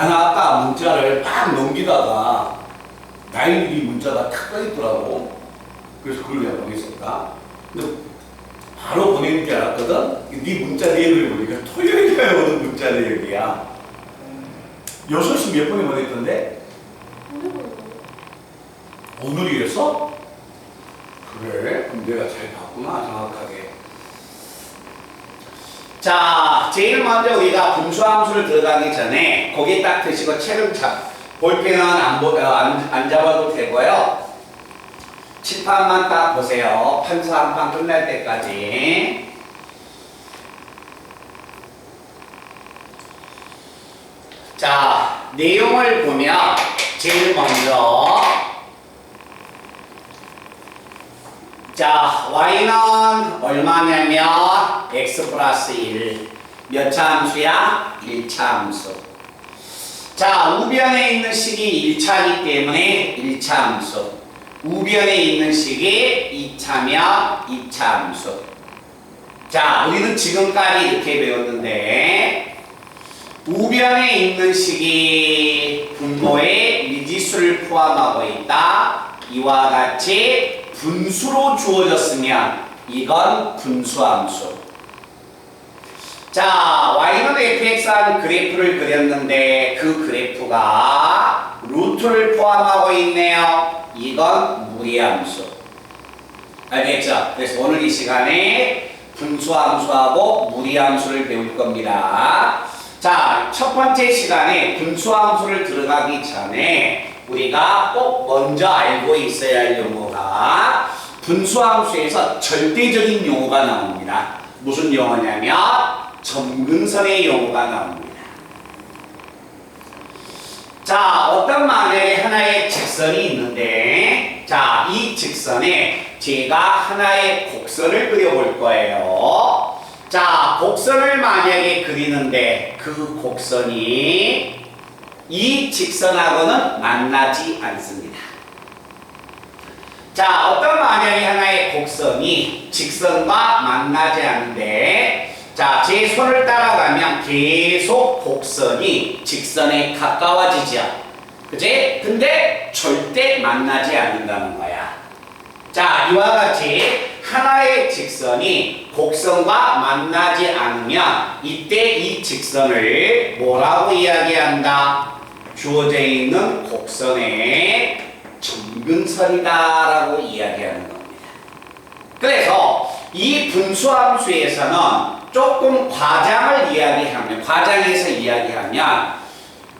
나는 아까 문자를 막 넘기다가 나일이 문자가 탁 떠있더라고. 그래서 그걸 내가 보냈었다. 근데 바로 보내는 줄 알았거든? 네 문자 내역을 보니까 토요일에 오는 문자 내역이야. 6시 몇 분에 보냈던데? 오늘이었어? 그래? 그럼 내가 잘 봤구나, 정확하게. 자, 제일 먼저 우리가 분수함수를 들어가기 전에 고개 딱 드시고 책을 볼펜은 안 잡아도 되고요. 칠판만 딱 보세요. 판서 한 판 끝날 때까지. 자, 내용을 보면 제일 먼저 자, y는 얼마냐면 x 플러스 1. 몇 차 함수야? 1차 함수. 자, 우변에 있는 식이 1차이기 때문에 1차 함수. 우변에 있는 식이 2차면 2차 함수. 자, 우리는 지금까지 이렇게 배웠는데 우변에 있는 식이 분모에 미지수를 포함하고 있다. 이와 같이 분수로 주어졌으면 이건 분수함수. 자, y는 fx한 그래프를 그렸는데 그 그래프가 루트를 포함하고 있네요. 이건 무리함수. 알겠죠? 그래서 오늘 이 시간에 분수함수하고 무리함수를 배울 겁니다. 자, 첫 번째 시간에 분수함수를 들어가기 전에 우리가 꼭 먼저 알고 있어야 할 용어가 분수함수에서 절대적인 용어가 나옵니다. 무슨 용어냐면 점근선의 용어가 나옵니다. 자, 어떤 만약에 하나의 직선이 있는데 자, 이 직선에 제가 하나의 곡선을 그려볼 거예요. 자, 곡선을 만약에 그리는데 그 곡선이 이 직선하고는 만나지 않습니다. 자, 어떤 만약에 하나의 곡선이 직선과 만나지 않는데 자, 제 손을 따라가면 계속 곡선이 직선에 가까워지죠. 그치? 근데 절대 만나지 않는다는 거야. 자, 이와 같이 하나의 직선이 곡선과 만나지 않으면 이때 이 직선을 뭐라고 이야기한다? 주어져 있는 곡선의 점근선이다라고 이야기하는 겁니다. 그래서 이 분수함수에서는 조금 과장해서 이야기하면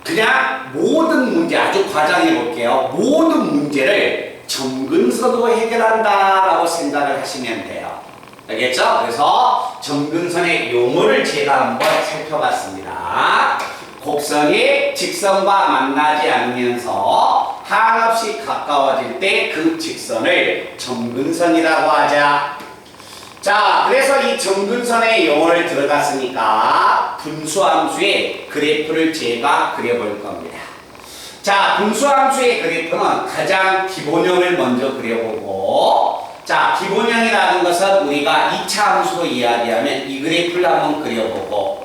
그냥 모든 문제, 아주 과장해 볼게요. 모든 문제를 점근선으로 해결한다라고 생각을 하시면 돼요. 알겠죠? 그래서 점근선의 용어를 제가 한번 살펴봤습니다. 곡선이 직선과 만나지 않으면서 한없이 가까워질 때 그 직선을 점근선이라고 하자. 자, 그래서 이 점근선의 용어를 들어갔으니까 분수함수의 그래프를 제가 그려볼 겁니다. 자, 분수함수의 그래프는 가장 기본형을 먼저 그려보고 자, 기본형이라는 것은 우리가 2차 함수로 이야기하면 이 그래프를 한번 그려보고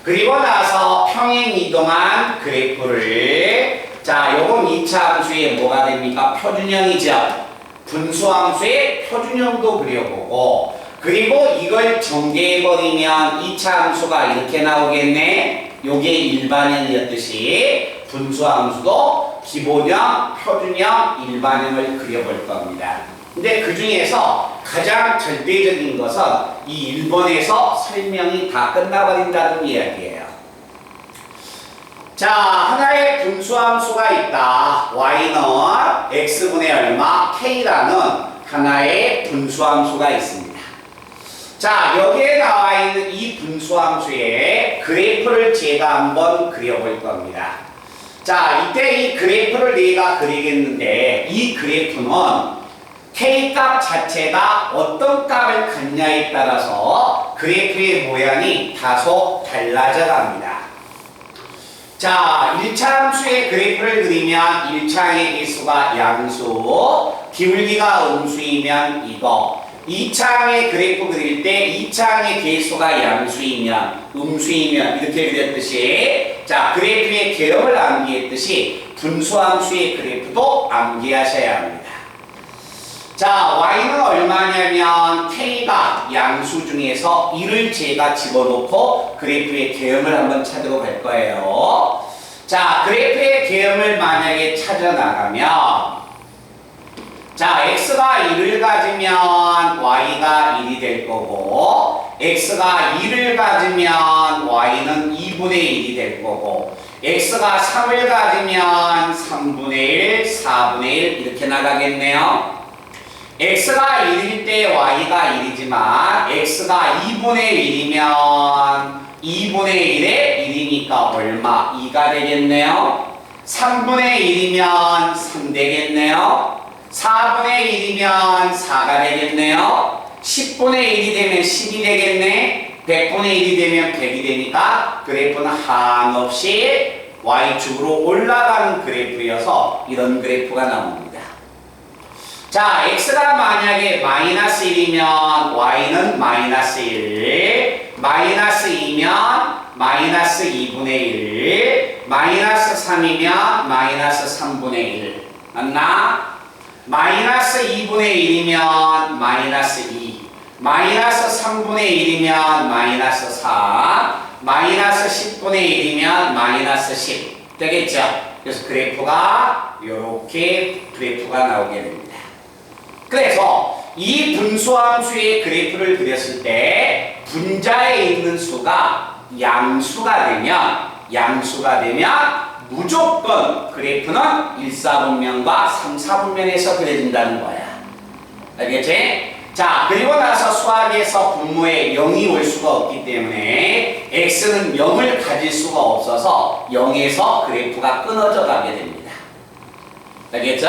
그리고 나서 평행 이동한 그래프를 자, 요건 2차 함수의 뭐가 됩니까? 표준형이죠. 분수함수의 표준형도 그려보고 그리고 이걸 전개해버리면 2차 함수가 이렇게 나오겠네. 요게 일반형이었듯이 분수함수도 기본형, 표준형, 일반형을 그려볼 겁니다. 근데 그 중에서 가장 절대적인 것은 이 1번에서 설명이 다 끝나버린다는 이야기예요. 자, 하나의 분수함수가 있다. y는 x분의 얼마? k라는 하나의 분수함수가 있습니다. 자, 여기에 나와 있는 이 분수함수의 그래프를 제가 한번 그려볼 겁니다. 자, 이때 이 그래프를 내가 그리겠는데 이 그래프는 K값 자체가 어떤 값을 갖냐에 따라서 그래프의 모양이 다소 달라져 갑니다. 자, 1차 함수의 그래프를 그리면 1차의 개수가 양수, 기울기가 음수이면 이거, 이차항의 그래프 그릴 때 이차항의 개수가 양수이면 음수이면 이렇게 그렸듯이 자 그래프의 개형을 암기했듯이 분수함수의 그래프도 암기하셔야 합니다. 자 y는 얼마냐면 k가 양수 중에서 1을 제가 집어넣고 그래프의 개형을 한번 찾으러 갈 거예요. 자 그래프의 개형을 만약에 찾아 나가면 자 x가 1을 가지면 y가 1이 될 거고 x가 2를 가지면 y는 2분의 1이 될 거고 x가 3을 가지면 3분의 1, 4분의 1 이렇게 나가겠네요. x가 1일 때 y가 1이지만 x가 2분의 1이면 2분의 1에 1이니까 얼마? 2가 되겠네요. 3분의 1이면 3 되겠네요. 4분의 1이면 4가 되겠네요. 10분의 1이 되면 10이 되겠네. 100분의 1이 되면 100이 되니까 그래프는 한없이 y축으로 올라가는 그래프여서 이런 그래프가 나옵니다. 자, x가 만약에 마이너스 1이면 y는 마이너스 1, 마이너스 2면 마이너스 2분의 1, 마이너스 3이면 마이너스 3분의 1 맞나? 마이너스 2분의 1이면 마이너스 2, 마이너스 3분의 1이면 마이너스 4, 마이너스 10분의 1이면 마이너스 10 되겠죠? 그래서 그래프가 이렇게 그래프가 나오게 됩니다. 그래서 이 분수함수의 그래프를 그렸을 때 분자에 있는 수가 양수가 되면 무조건 그래프는 1, 4분면과 3, 4분면에서 그려진다는 거야. 알겠지? 자, 그리고 나서 수학에서 분모에 0이 올 수가 없기 때문에 x는 0을 가질 수가 없어서 0에서 그래프가 끊어져 가게 됩니다. 알겠죠?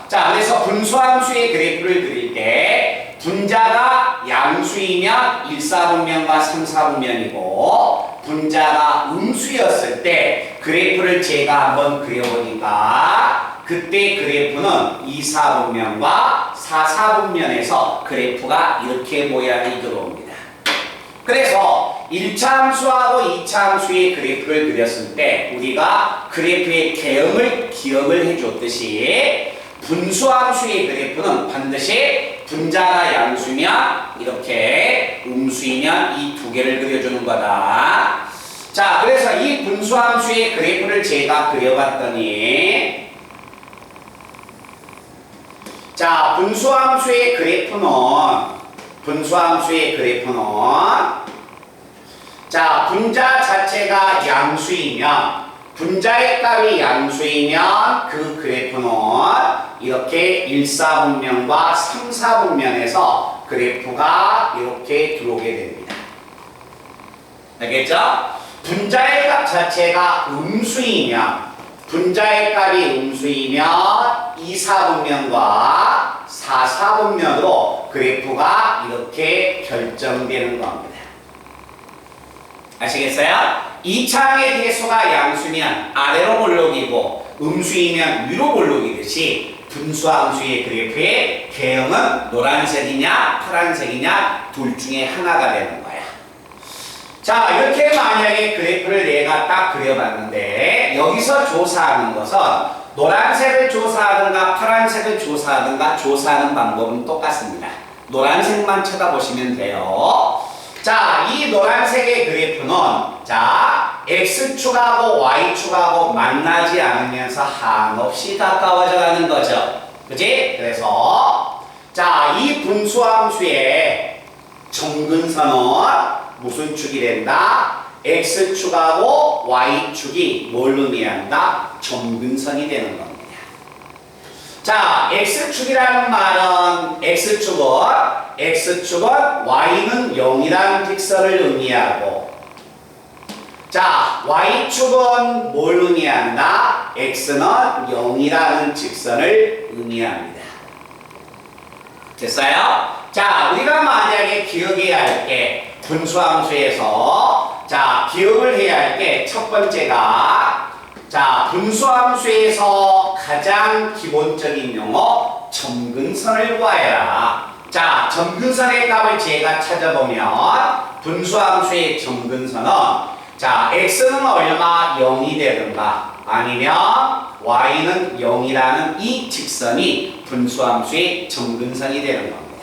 자, 그래서 분수함수의 그래프를 그릴 때 분자가 양수이면 1, 4분면과 3, 4분면이고 분자가 음수였을 때 그래프를 제가 한번 그려보니까 그때 그래프는 2, 4분면과 4, 4분면에서 그래프가 이렇게 모양이 들어옵니다. 그래서 1차 함수하고 2차 함수의 그래프를 그렸을 때 우리가 그래프의 개형을 기억을 해줬듯이 분수함수의 그래프는 반드시 분자가 양수면 이렇게 음수이면 이 두 개를 그려주는 거다. 자, 그래서 이 분수함수의 그래프를 제가 그려봤더니 자, 분수함수의 그래프는 자, 분자 자체가 양수이면 분자의 값이 양수이면 그 그래프는 이렇게 1, 4분면과 3, 4분면에서 그래프가 이렇게 들어오게 됩니다. 알겠죠? 분자의 값 자체가 음수이면 분자의 값이 음수이면 2, 4분면과 4, 4분면으로 그래프가 이렇게 결정되는 겁니다. 아시겠어요? 2차항의 개수가 양수면 아래로 볼록이고 음수이면 위로 볼록이듯이 분수함수의 그래프의 개형은 노란색이냐 파란색이냐 둘 중에 하나가 되는 거야. 자, 이렇게 만약에 그래프를 내가 딱 그려봤는데 여기서 조사하는 것은 노란색을 조사하든가 파란색을 조사하든가 조사하는 방법은 똑같습니다. 노란색만 쳐다보시면 돼요. 자, 이 노란색의 그래프는 자, X축하고 Y축하고 만나지 않으면서 한없이 가까워져 가는 거죠. 그치? 그래서 자, 이 분수함수의 점근선은 무슨 축이 된다? X축하고 Y축이 뭘 의미한다? 점근선이 되는 겁니다. 자, X축이라는 말은 X축은 Y는 0이라는 직선을 의미하고 자, Y축은 뭘 의미한다? X는 0이라는 직선을 의미합니다. 됐어요? 자, 우리가 만약에 기억해야 할 게 분수함수에서 자, 기억을 해야 할 게 첫 번째가 자, 분수함수에서 가장 기본적인 용어 점근선을 구하여라. 자, 점근선의 값을 제가 찾아보면 분수함수의 점근선은 자, x는 얼마 0이 되든가 아니면 y는 0이라는 이 직선이 분수함수의 점근선이 되는 겁니다.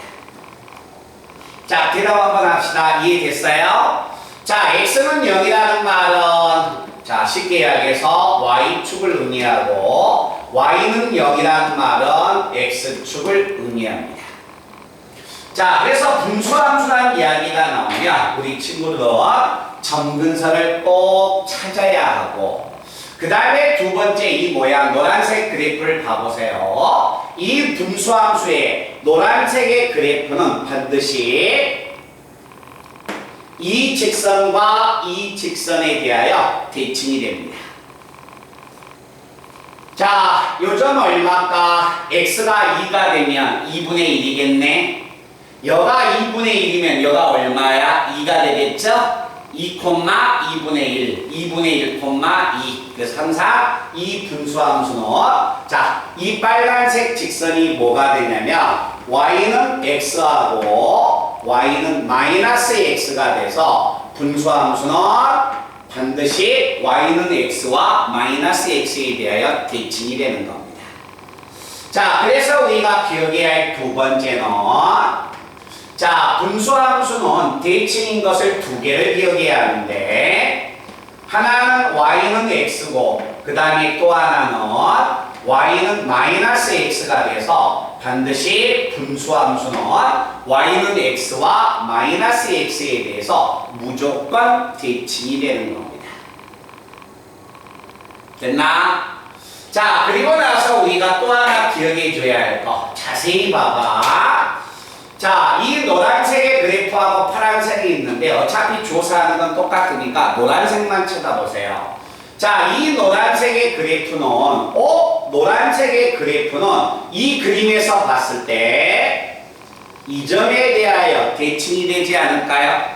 자, 대답 한번 합시다. 이해됐어요? 자, x는 0이라는 말은 자, 쉽게 이야기해서 y축을 의미하고 y는 0이라는 말은 x축을 의미합니다. 자, 그래서 분수함수라는 이야기가 나오면 우리 친구들 점근선을 꼭 찾아야 하고 그 다음에 두 번째 이 모양 노란색 그래프를 봐보세요. 이 분수함수의 노란색의 그래프는 반드시 이 직선과 이 직선에 대하여 대칭이 됩니다. 자, 요점 얼마까? x가 2가 되면 2분의 1이겠네. 여가 2분의 1이면 여가 얼마야? 2가 되겠죠? 2, 2분의 1, 2분의 1, 2. 그래서 항상 이 분수함수는 자, 이 빨간색 직선이 뭐가 되냐면 y는 x하고 y는 마이너스 x가 돼서 분수함수는 반드시 y는 x와 마이너스 x에 대하여 대칭이 되는 겁니다. 자, 그래서 우리가 기억해야 할 두 번째는 자, 분수함수는 대칭인 것을 두 개를 기억해야 하는데 하나는 y는 x고 그 다음에 또 하나는 y는 마이너스 x가 돼서 반드시 분수함수는 y는 x와 마이너스 x에 대해서 무조건 대칭이 되는 겁니다. 됐나? 자, 그리고 나서 우리가 또 하나 기억해 줘야 할 거 자세히 봐봐. 자, 이 노란색의 그래프하고 파란색이 있는데 어차피 조사하는 건 똑같으니까 노란색만 쳐다보세요. 자, 이 노란색의 그래프는 노란색의 그래프는 이 그림에서 봤을 때 이 점에 대하여 대칭이 되지 않을까요?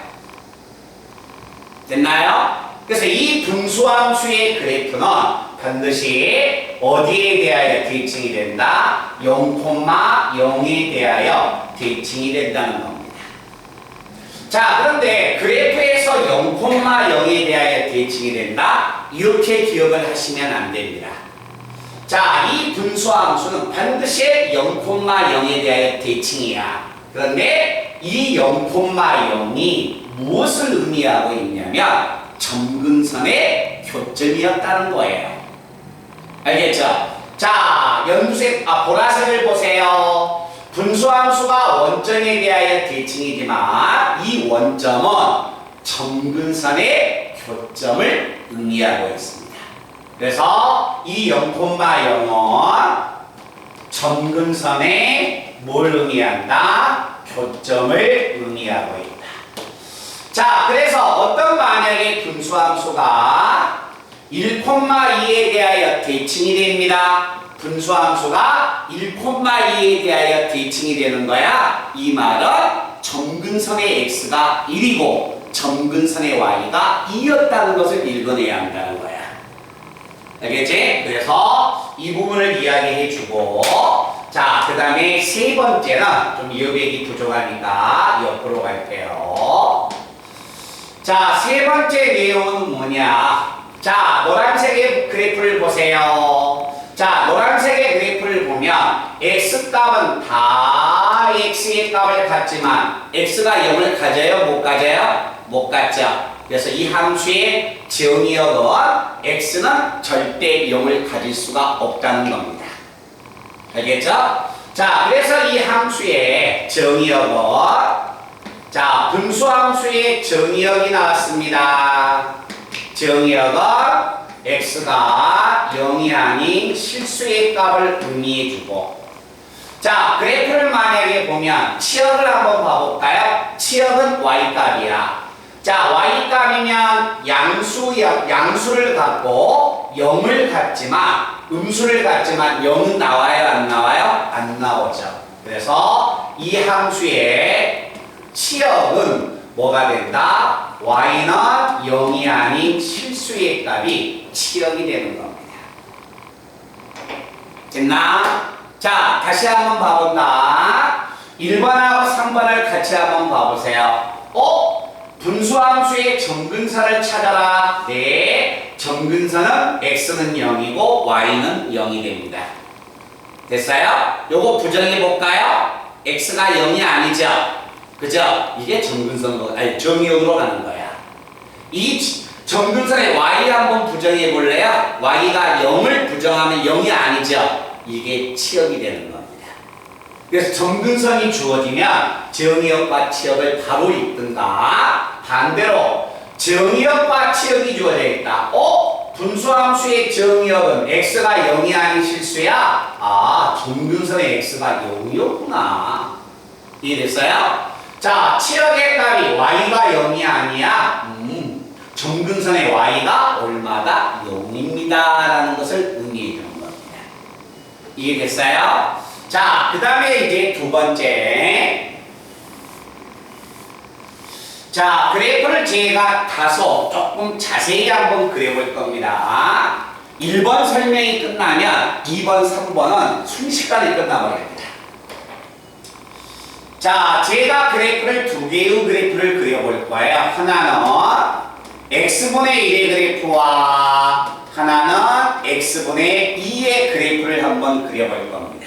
됐나요? 그래서 이 분수함수의 그래프는 반드시 어디에 대하여 대칭이 된다? 0,0에 대하여 대칭이 된다는 겁니다. 자, 그런데 그래프에서 0,0에 대하여 대칭이 된다? 이렇게 기억을 하시면 안 됩니다. 자, 이 분수함수는 반드시 0,0에 대하여 대칭이야. 그런데 이 0,0이 무엇을 의미하고 있냐면 점근선의 교점이었다는 거예요. 알겠죠? 자, 연두색, 보라색을 보세요. 분수함수가 원점에 대하여 대칭이지만 이 원점은 점근선의 교점을 의미하고 있습니다. 그래서 이 0,0은 점근선의 뭘 의미한다? 교점을 의미하고 있다. 자, 그래서 어떤 만약에 분수함수가 1,2에 대하여 대칭이 됩니다. 분수함수가 1,2에 대하여 대칭이 되는 거야. 이 말은 점근선의 x가 1이고 점근선의 y가 2였다는 것을 읽어내야 한다는 거야. 알겠지? 그래서 이 부분을 이야기해주고 자, 그 다음에 세 번째는 좀 여백이 부족하니까 옆으로 갈게요. 자, 세 번째 내용은 뭐냐? 자, 노란색의 그래프를 보세요. 자, 노란색의 그래프를 보면 x값은 다 x의 값을 갖지만 x가 0을 가져요? 못 가져요? 못 갖죠. 그래서 이 함수의 정의역은 x는 절대 0을 가질 수가 없다는 겁니다. 알겠죠? 자, 그래서 이 함수의 정의역은 자, 분수함수의 정의역이 나왔습니다. 정의역은 x가 0이 아닌 실수의 값을 의미해주고 자, 그래프를 만약에 보면 치역을 한번 봐볼까요? 치역은 y값이야. 자, y값이면 양수를 갖고 0을 갖지만 음수를 갖지만 0은 나와요? 안 나와요? 안 나오죠. 그래서 이 함수의 치역은 뭐가 된다? y는 0이 아닌 실수의 값이 치역이 되는 겁니다. 됐나? 자, 다시 한번 봐본다. 1번하고 3번을 같이 한번 봐보세요. 분수함수의 정근선을 찾아라. 네, 정근선은 x는 0이고 y는 0이 됩니다. 됐어요? 요거 부정해 볼까요? x가 0이 아니죠? 그죠? 이게 정근선, 아니 정의역으로 가는 거야. 이 정근선의 y 한번 부정해 볼래요? y가 0을 부정하면 0이 아니죠? 이게 치역이 되는 겁니다. 그래서 정근선이 주어지면 정의역과 치역을 바로 읽든가, 반대로 정의역과 치역이 주어져 있다. 분수함수의 정의역은 x가 0이 아닌 실수야? 정근선의 x가 0이었구나. 이해됐어요? 자, 치역의 값이 y가 0이 아니야? 정근선의 y가 얼마다? 0입니다. 라는 것을 의미해 주는 겁니다. 이해됐어요? 자, 그 다음에 이제 두 번째. 자, 그래프를 제가 다소 조금 자세히 한번 그려볼 겁니다. 1번 설명이 끝나면 2번, 3번은 순식간에 끝나버립니다. 자, 제가 그래프를 두 개의 그래프를 그려볼 거예요. 하나는 x분의 1의 그래프와 하나는 x분의 2의 그래프를 한번 그려볼 겁니다.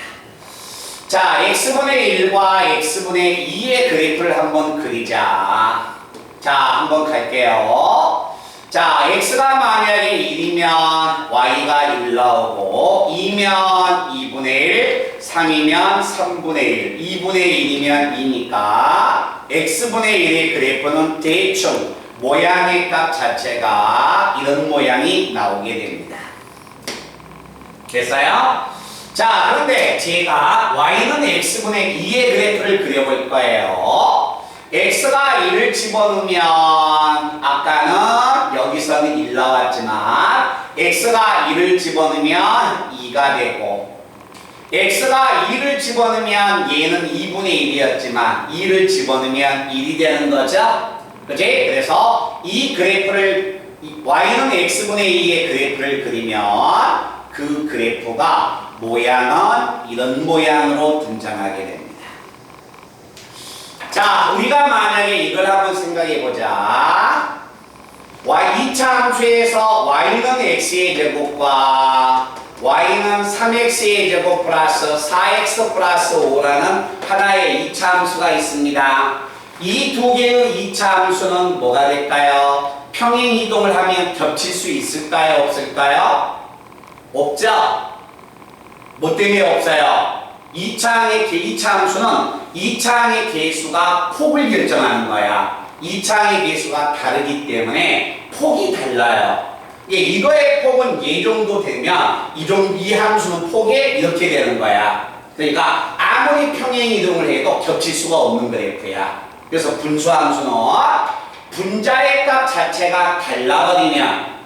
자, x분의 1과 x분의 2의 그래프를 한번 그리자. 자, 한번 갈게요. 자, x가 만약에 1이면 y가 1 나오고 2면 2분의 1, 3이면 3분의 1, 2분의 1이면 2니까 x분의 1의 그래프는 대충 모양의 값 자체가 이런 모양이 나오게 됩니다. 됐어요? 자, 그런데 제가 y는 x분의 2의 그래프를 그려볼 거예요. x가 1을 집어넣으면 아까는 여기서는 1 나왔지만 x가 1을 집어넣으면 2가 되고 x가 2를 집어넣으면 얘는 2분의 1이었지만 2를 집어넣으면 1이 되는 거죠? 그치? 그래서 이 그래프를 y는 x분의 2의 그래프를 그리면 그 그래프가 모양은 이런 모양으로 등장하게 됩니다. 자, 우리가 만약에 이걸 한번 생각해보자. y 2차 함수에서 y는 x의 제곱과 y는 3x의 제곱 플러스 4x 플러스 5라는 하나의 2차 함수가 있습니다. 이 두 개의 2차 함수는 뭐가 될까요? 평행 이동을 하면 겹칠 수 있을까요? 없을까요? 없죠? 뭐 때문에 없어요? 2차항의 함수는 2차항의 개수가 폭을 결정하는 거야. 2차항의 개수가 다르기 때문에 폭이 달라요. 이거의 폭은 이 정도 되면 이 함수는 폭이 이렇게 되는 거야. 그러니까 아무리 평행 이동을 해도 겹칠 수가 없는 그래프야. 그래서 분수함수는 분자의 값 자체가 달라버리면,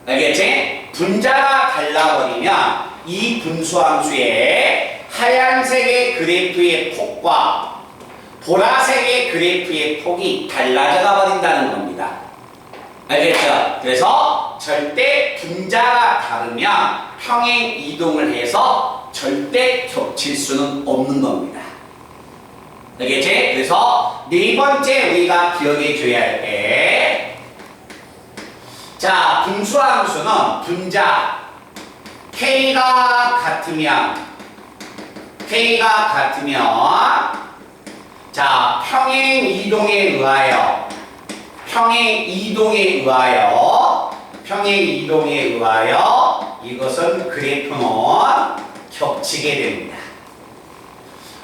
알겠지? 분자가 달라버리면 이 분수함수의 하얀색의 그래프의 폭과 보라색의 그래프의 폭이 달라져 버린다는 겁니다. 알겠죠? 그래서 절대 분자가 다르면 평행 이동을 해서 절대 겹칠 수는 없는 겁니다. 알겠지? 그래서 네 번째 우리가 기억해 줘야 할 게, 자, 분수함수는 분자 K가 같으면 자, 평행 이동에 의하여 이것은 그래프는 겹치게 됩니다.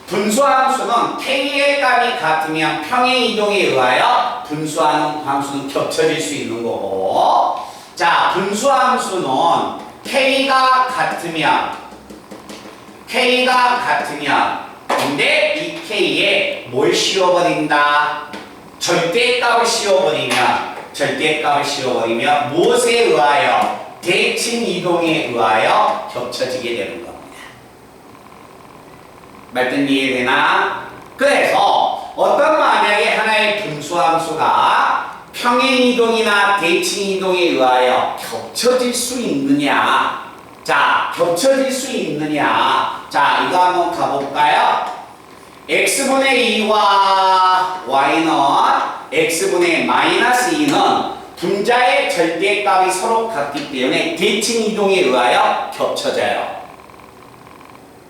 분수함수는 K의 값이 같으면 평행 이동에 의하여 분수하는 함수는 겹쳐질 수 있는 거고, 자, 분수함수는 K가 같으면 근데 이 K에 뭘 씌워버린다? 절대값을 씌워버리면 무엇에 의하여? 대칭 이동에 의하여 겹쳐지게 되는 겁니다. 말뜻 이해되나? 그래서 어떤 만약에 하나의 분수함수가 평행이동이나 대칭이동에 의하여 겹쳐질 수 있느냐? 자, 겹쳐질 수 있느냐? 자, 이거 한번 가볼까요? x분의 2와 y는 x분의 마이너스 2는 분자의 절대값이 서로 같기 때문에 대칭 이동에 의하여 겹쳐져요.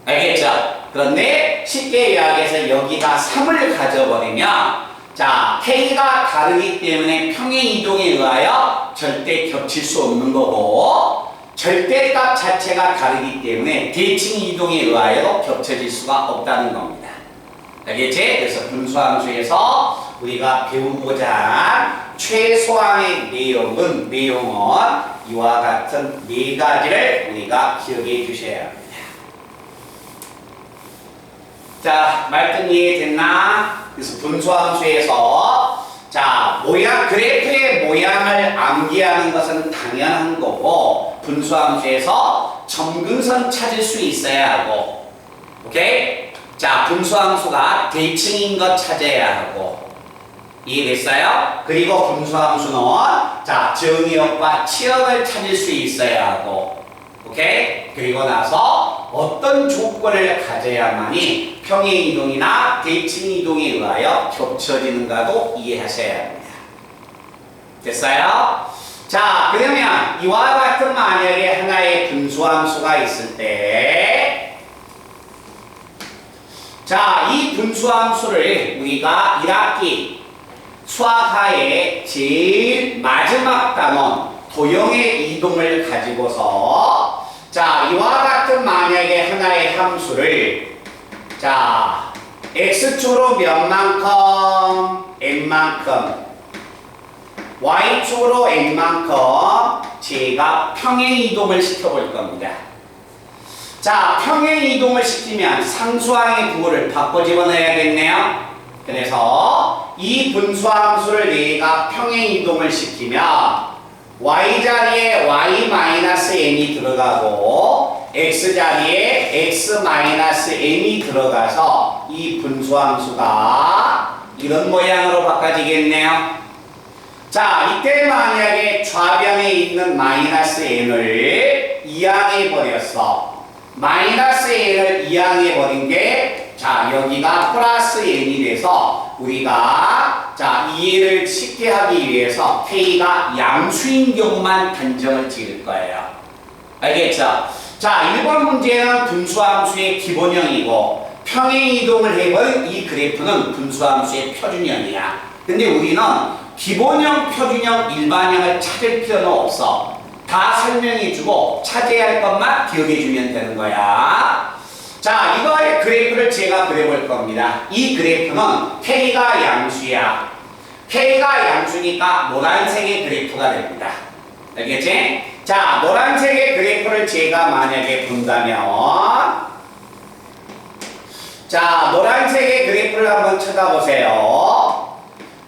알겠죠? 그런데 쉽게 이야기해서 여기가 3을 가져버리면 자, k가 다르기 때문에 평행 이동에 의하여 절대 겹칠 수 없는 거고 절대값 자체가 다르기 때문에 대칭 이동에 의하여 겹쳐질 수가 없다는 겁니다. 알겠지? 그래서 분수함수에서 우리가 배우고자 한 최소한의 내용은 이와 같은 네 가지를 우리가 기억해 주셔야 합니다. 자, 말씀 이해됐나? 그래서 분수함수에서 자, 그래프의 모양을 암기하는 것은 당연한 거고 분수함수에서 점근선 찾을 수 있어야 하고 오케이? 자, 분수함수가 대칭인 것 찾아야 하고 이해됐어요? 그리고 분수함수는 자, 정의역과 치역을 찾을 수 있어야 하고 오케이? 그리고 나서 어떤 조건을 가져야만이 평행 이동이나 대칭 이동에 의하여 겹쳐지는가도 이해하셔야 합니다. 됐어요? 자, 그러면 이와 같은 만약에 하나의 분수함수가 있을 때 자, 이 분수함수를 우리가 1학기 수학하의 제일 마지막 단원 도형의 이동을 가지고서 자, 이와 같은 만약에 하나의 함수를 자, x축으로 몇 만큼, n만큼 y축으로 n만큼 제가 평행 이동을 시켜볼 겁니다. 자, 평행 이동을 시키면 상수항의 부호를 바꿔 집어넣어야겠네요. 그래서 이 분수함수를 내가 평행 이동을 시키면 y 자리에 y-n이 들어가고 x 자리에 x-n이 들어가서 이 분수함수가 이런 모양으로 바꿔지겠네요. 자, 이때 만약에 좌변에 있는 마이너스 n을 이항해 버렸어. 마이너스 n을 이항해 버린 게 자, 여기가 플러스 n이 돼서 우리가 자, 이해를 쉽게 하기 위해서 k가 양수인 경우만 단정을 지을 거예요. 알겠죠? 자, 1번 문제는 분수함수의 기본형이고 평행 이동을 해본 이 그래프는 분수함수의 표준형이야. 근데 우리는 기본형, 표준형, 일반형을 찾을 필요는 없어. 다 설명해주고 찾아야 할 것만 기억해주면 되는 거야. 자, 이거의 그래프를 제가 그려볼 겁니다. 이 그래프는 K가 양수야. K가 양수니까 노란색의 그래프가 됩니다. 알겠지? 자, 노란색의 그래프를 제가 만약에 본다면 자, 노란색의 그래프를 한번 쳐다보세요.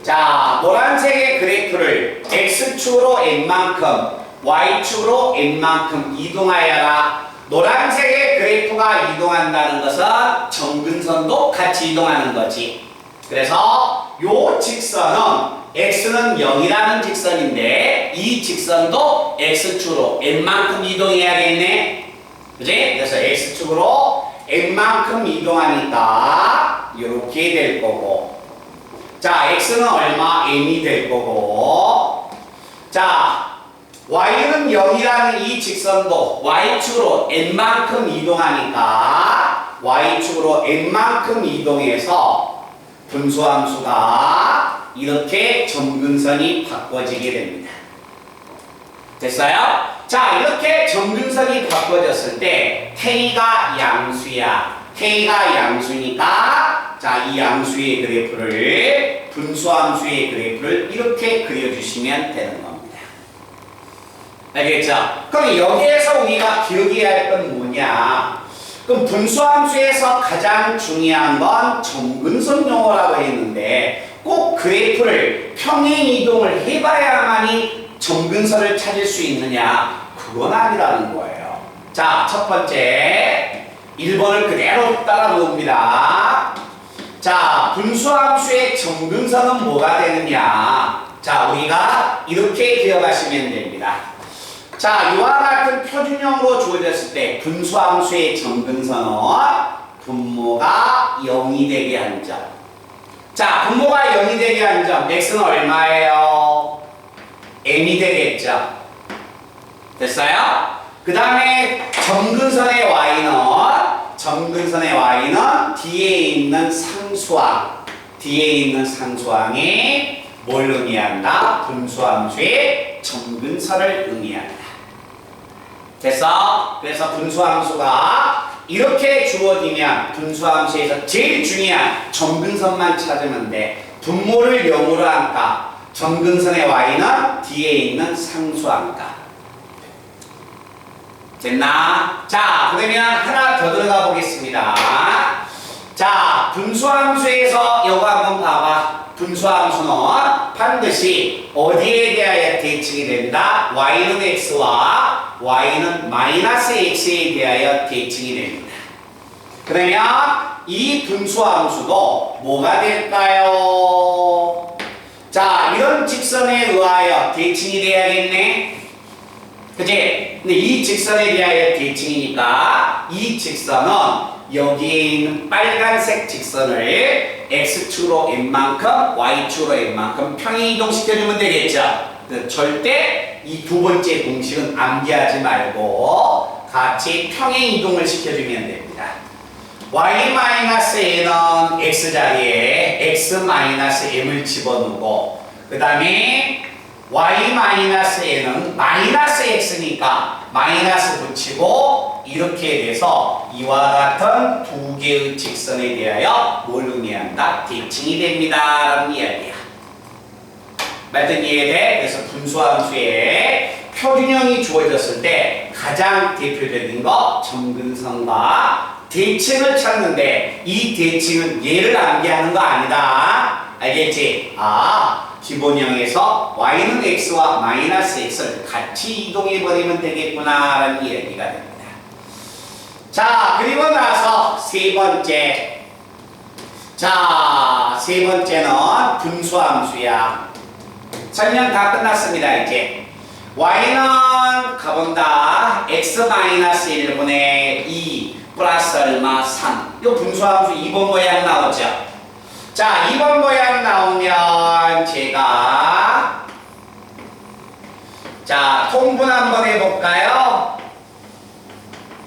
자, 노란색의 그래프를 X축으로 n만큼 Y축으로 n만큼 이동하여라. 노란색의 그래프가 이동한다는 것은 점근선도 같이 이동하는 거지. 그래서 요 직선은 x는 0이라는 직선인데 이 직선도 x축으로 n만큼 이동해야겠네. 그지? 그래서 x축으로 n만큼 이동하니까 이렇게 될 거고 자, x는 얼마? n이 될 거고 자, y는 0이라는 이 직선도 y축으로 n만큼 이동하니까 y축으로 n만큼 이동해서 분수함수가 이렇게 점근선이 바꿔지게 됩니다. 됐어요? 자, 이렇게 점근선이 바꿔졌을 때 k가 양수야. k가 양수니까 자, 이 양수의 그래프를 분수함수의 그래프를 이렇게 그려주시면 되는 겁니다. 알겠죠? 그럼 여기에서 우리가 기억해야 할 건 뭐냐? 그럼 분수함수에서 가장 중요한 건 점근선 용어라고 했는데 꼭 그래프를 평행 이동을 해봐야만이 점근선을 찾을 수 있느냐? 그건 아니라는 거예요. 자, 첫 번째 1번을 그대로 따라 놓습니다. 자, 분수함수의 점근선은 뭐가 되느냐? 자, 우리가 이렇게 기억하시면 됩니다. 자, 이와 같은 표준형으로 주어졌을 때 분수함수의 점근선은 분모가 0이 되게 한 점. 자, 분모가 0이 되게 한 점. x는 얼마예요? m이 되겠죠. 됐어요? 그 다음에 점근선의 y는 뒤에 있는 상수항이 뭘 의미한다? 분수함수의 점근선을 의미한다. 됐어? 그래서 분수함수가 이렇게 주어지면 분수함수에서 제일 중요한 점근선만 찾으면 돼. 분모를 0으로 한 값, 점근선의 y는 뒤에 있는 상수항값. 됐나? 자, 그러면 하나 더 들어가 보겠습니다. 자, 분수함수에서 이거 한번 봐봐. 분수함수는 반드시 어디에 대하여 대칭이 된다? y는 x와 y는 마이너스 x에 대하여 대칭이 됩니다. 그러면 이 분수함수도 뭐가 될까요? 자, 이런 직선에 의하여 대칭이 돼야겠네. 그치? 근데 이 직선에 대하여 대칭이니까 이 직선은 여기에 있는 빨간색 직선을 x축으로 n만큼 y축으로 n만큼 평행 이동시켜주면 되겠죠? 절대 이 두 번째 공식은 암기하지 말고 같이 평행 이동을 시켜주면 됩니다. y-n은 x자리에 x-m을 집어넣고 그 다음에 y-n은 마이너스 x니까 마이너스 붙이고 이렇게 돼서 이와 같은 두 개의 직선에 대하여 뭘 의미한다? 대칭이 됩니다 라는 이야기야. 말든 이해돼? 그래서 분수함수에 표준형이 주어졌을 때 가장 대표적인 거 점근선과 대칭을 찾는데 이 대칭은 얘를 암기하는 거 아니다. 알겠지? 기본형에서 y는 x와 마이너스 x를 같이 이동해버리면 되겠구나 라는 이야기가 됩니다. 자, 그리고 나서 세 번째. 자, 세 번째는 분수함수야. 설명 다 끝났습니다. 이제 y는 가본다. x-1분의 2 플러스 얼마 3. 이 분수함수 2번 모양 나오죠. 자, 2번 모양 나오면 제가 통분 한번 해볼까요?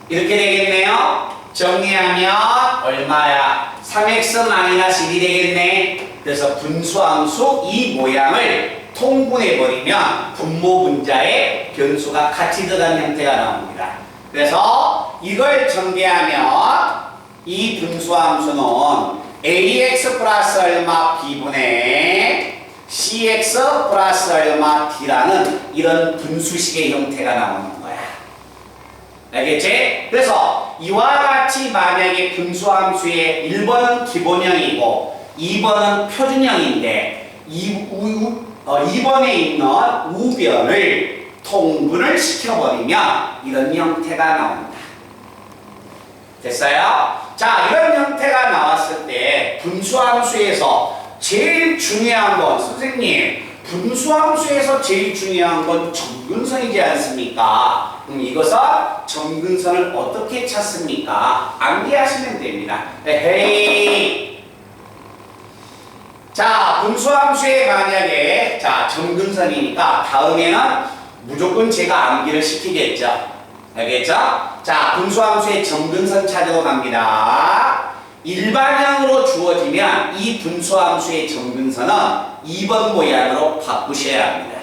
이렇게 되겠네요. 정리하면 얼마야? 3x-1이 되겠네. 그래서 분수함수 이 모양을 통분해버리면 분모 분자에 변수가 같이 들어간 형태가 나옵니다. 그래서 이걸 전개하면 이 분수함수는 ax 플러스 얼마 b분의 cx 플러스 얼마 d라는 이런 분수식의 형태가 나오는 거야. 알겠지? 그래서 이와 같이 만약에 분수함수의 1번은 기본형이고 2번은 표준형인데 2번에 있는 우변을 통분을 시켜버리면 이런 형태가 나온다. 됐어요? 자, 이런 형태가 나왔을 때 분수함수에서 제일 중요한 건 선생님 분수함수에서 제일 중요한 건 점근선이지 않습니까? 그럼 이것은 점근선을 어떻게 찾습니까? 암기하시면 됩니다. 에헤이. 자, 분수함수에 만약에 점근선이니까 다음에는 무조건 제가 암기를 시키겠죠. 알겠죠? 자, 분수함수의 점근선 찾으러 갑니다. 일반형으로 주어지면 이 분수함수의 점근선은 2번 모양으로 바꾸셔야 합니다.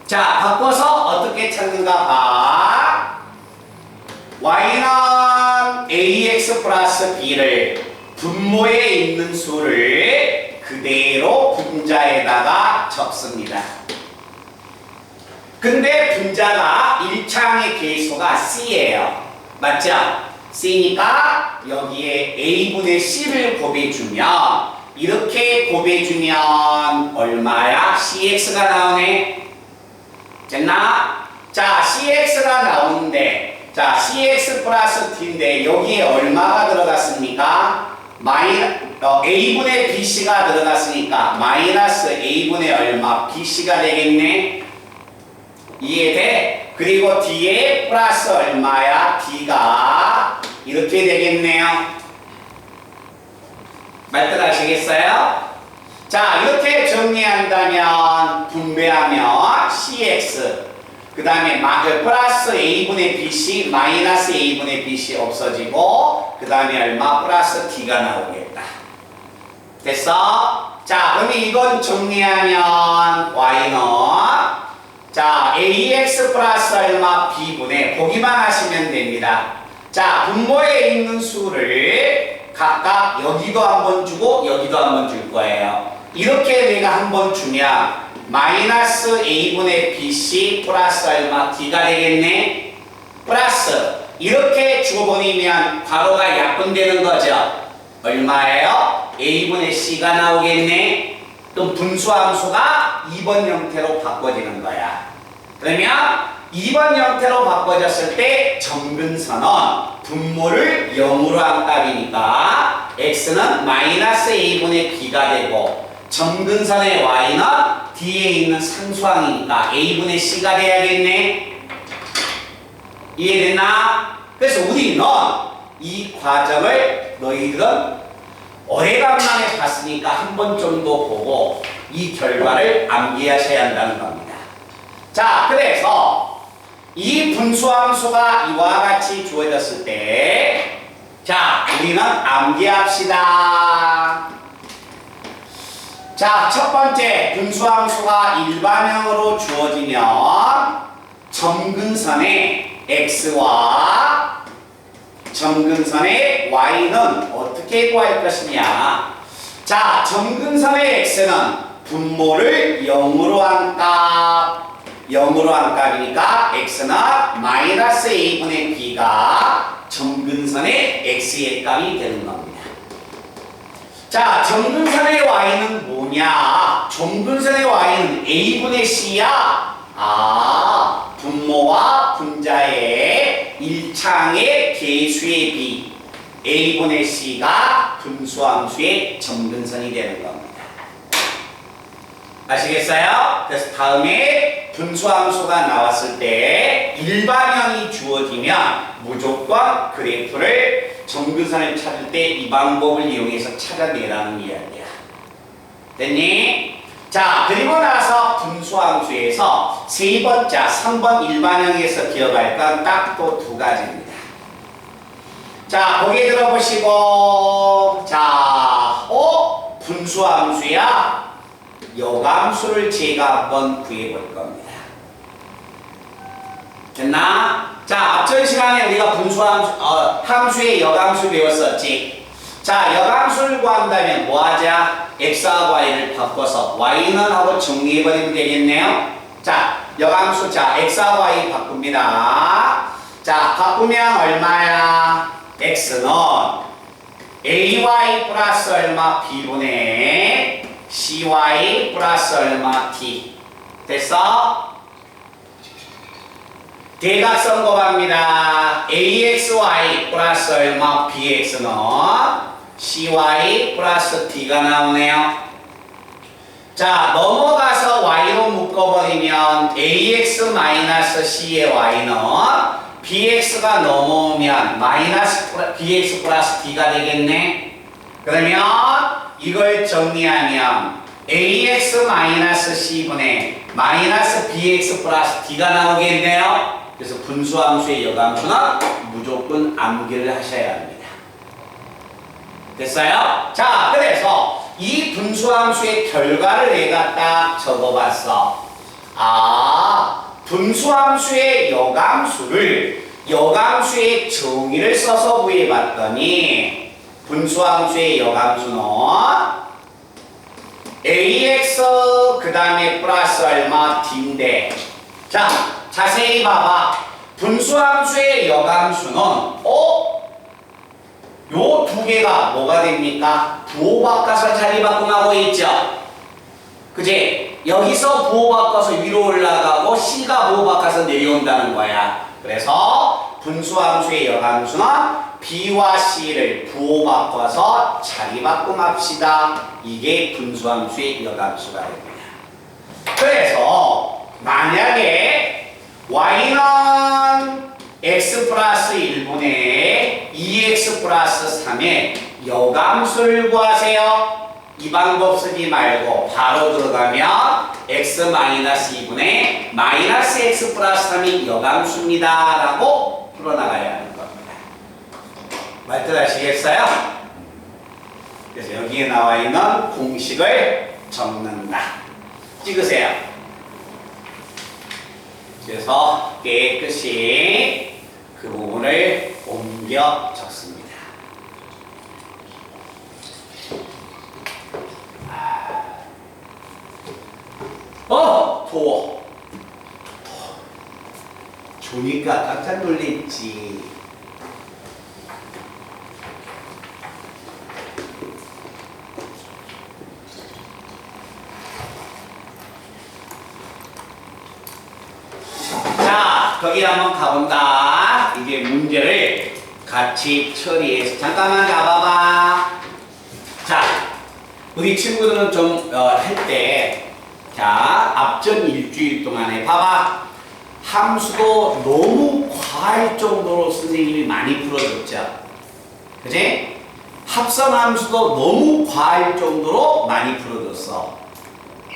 자, 바꿔서 어떻게 찾는가 봐. y는 ax 플러스 b를 분모에 있는 수를 그대로 분자에다가 적습니다. 근데 분자가 1차항의 개수가 c예요. 맞죠? c니까 여기에 a분의 c를 곱해주면 이렇게 곱해주면 얼마야? cx가 나오네. 됐나? 자, cx가 나오는데 cx 플러스 t인데 여기에 얼마가 들어갔습니까? a분의 bc가 들어갔으니까 마이너스 a분의 얼마 bc가 되겠네. 이해돼? 그리고 뒤에 플러스 얼마야? d가 이렇게 되겠네요. 말들 아시겠어요? 자, 이렇게 정리한다면 분배하면 CX 그 다음에 플러스 A분의 BC 마이너스 A분의 BC 없어지고 그 다음에 얼마? 플러스 D가 나오겠다. 됐어? 자, 그러면 이건 정리하면 Y는 자, AX 플러스 얼마? B분의 보기만 하시면 됩니다. 자, 분모에 있는 수를 각각 여기도 한번 주고 여기도 한번 줄 거예요. 이렇게 내가 한번 주면 마이너스 A분의 BC 플러스 얼마? D가 되겠네? 플러스 이렇게 주어버리면 괄호가 약분되는 거죠. 얼마예요? A분의 C가 나오겠네? 그럼 분수함수가 2번 형태로 바꿔지는 거야. 그러면 2번 형태로 바꿔졌을 때 점근선은 분모를 0으로 한 값이니까 x는 마이너스 a분의 b가 되고 점근선의 y는 뒤에 있는 상수항이니까 a분의 c가 돼야겠네. 이해됐나? 그래서 우리는 이 과정을 너희들은 오래간만에 봤으니까 한 번 정도 보고 이 결과를 암기하셔야 한다는 겁니다. 자, 그래서 이 분수함수가 이와 같이 주어졌을 때 자, 우리는 암기합시다. 자, 첫 번째 분수함수가 일반형으로 주어지면 점근선의 x와 점근선의 y는 어떻게 구할 것이냐. 자, 점근선의 x는 분모를 0으로 한 값, 0으로 한 값이니까 x는 마이너스 a분의 b가 점근선의 x의 값이 되는 겁니다. 자, 점근선의 y는 뭐냐? 점근선의 y는 a분의 c야. 아, 분모와 분자의 일창의 개수의 비 a분의 c가 분수함수의 점근선이 되는 겁니다. 아시겠어요? 그래서 다음에 분수함수가 나왔을 때 일반형이 주어지면 무조건 그래프를 점근선을 찾을 때 이 방법을 이용해서 찾아내라는 이야기야. 됐니? 자, 그리고 나서 분수함수에서 세 번째 3번 일반형에서 기억할 건 딱 또 두 가지입니다. 자, 거기에 들어보시고 자, 분수함수야. 여감수를 제가 한번 구해볼 겁니다. 됐나? 자, 앞전 시간에 우리가 함수의 여감수 배웠었지. 자, 여감수를 구한다면 뭐 하자? x하고 y를 바꿔서 y는 하고 정리해버리면 되겠네요. 자, 여감수, 자, x하고 y 바꿉니다. 자, 바꾸면 얼마야? x는 ay 플러스 얼마? b분의 cy 플러스 얼마? t. 됐어? 대각선 곱합니다. axy 플러스 얼마? bx는 cy 플러스 t가 나오네요. 자, 넘어가서 y로 묶어버리면 ax 마이너스 c의 y는 bx가 넘어오면 마이너스 bx 플러스 t가 되겠네. 그러면 이걸 정리하면 ax 마이너스 c분의 마이너스 bx 플러스 t가 나오겠네요. 그래서 분수함수의 여감수는 무조건 암기를 하셔야 합니다. 됐어요? 자, 그래서 이 분수함수의 결과를 내가 딱 적어봤어. 아, 분수함수의 여감수를 여감수의 정의를 써서 구해봤더니 분수함수의 여감수는 ax 그 다음에 플러스 얼마 d인데 자, 자세히 봐봐. 분수함수의 여감수는 요 두 개가 뭐가 됩니까? 부호 바꿔서 자리 바꿈하고 있죠. 그지? 여기서 부호 바꿔서 위로 올라가고 C가 부호 바꿔서 내려온다는 거야. 그래서 분수함수의 여감수는 B와 C를 부호 바꿔서 자리 바꿈합시다. 이게 분수함수의 여감수가 됩니다. 그래서 만약에 Y는 x 플러스 1분의 2x 플러스 3의 여감수를 구하세요. 이 방법 쓰지 말고 바로 들어가면 x 마이너스 2분의 마이너스 x 플러스 3이 여감수입니다 라고 풀어나가야 하는 겁니다. 말뜻 하시겠어요? 그래서 여기에 나와 있는 공식을 적는다. 찍으세요. 그래서 깨끗이 그 부분을 옮겨 적습니다. 더워. 조니까 깜짝 놀랬지. 자, 거기 한번 가본다. 이제 문제를 같이 처리해서 잠깐만 가봐봐. 자, 우리 친구들은 좀 할 때 자, 앞전 일주일 동안에 봐봐. 함수도 너무 과할 정도로 선생님이 많이 풀어줬죠. 그지? 합성함수도 너무 과할 정도로 많이 풀어줬어.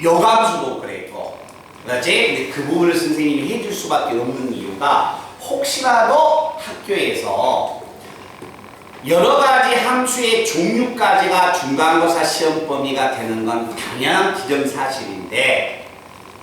여감수도 그랬고. 그렇지? 근데 그 부분을 선생님이 해줄 수밖에 없는 이유가 혹시라도 학교에서 여러 가지 함수의 종류까지가 중간고사 시험 범위가 되는 건 당연한 기정사실인데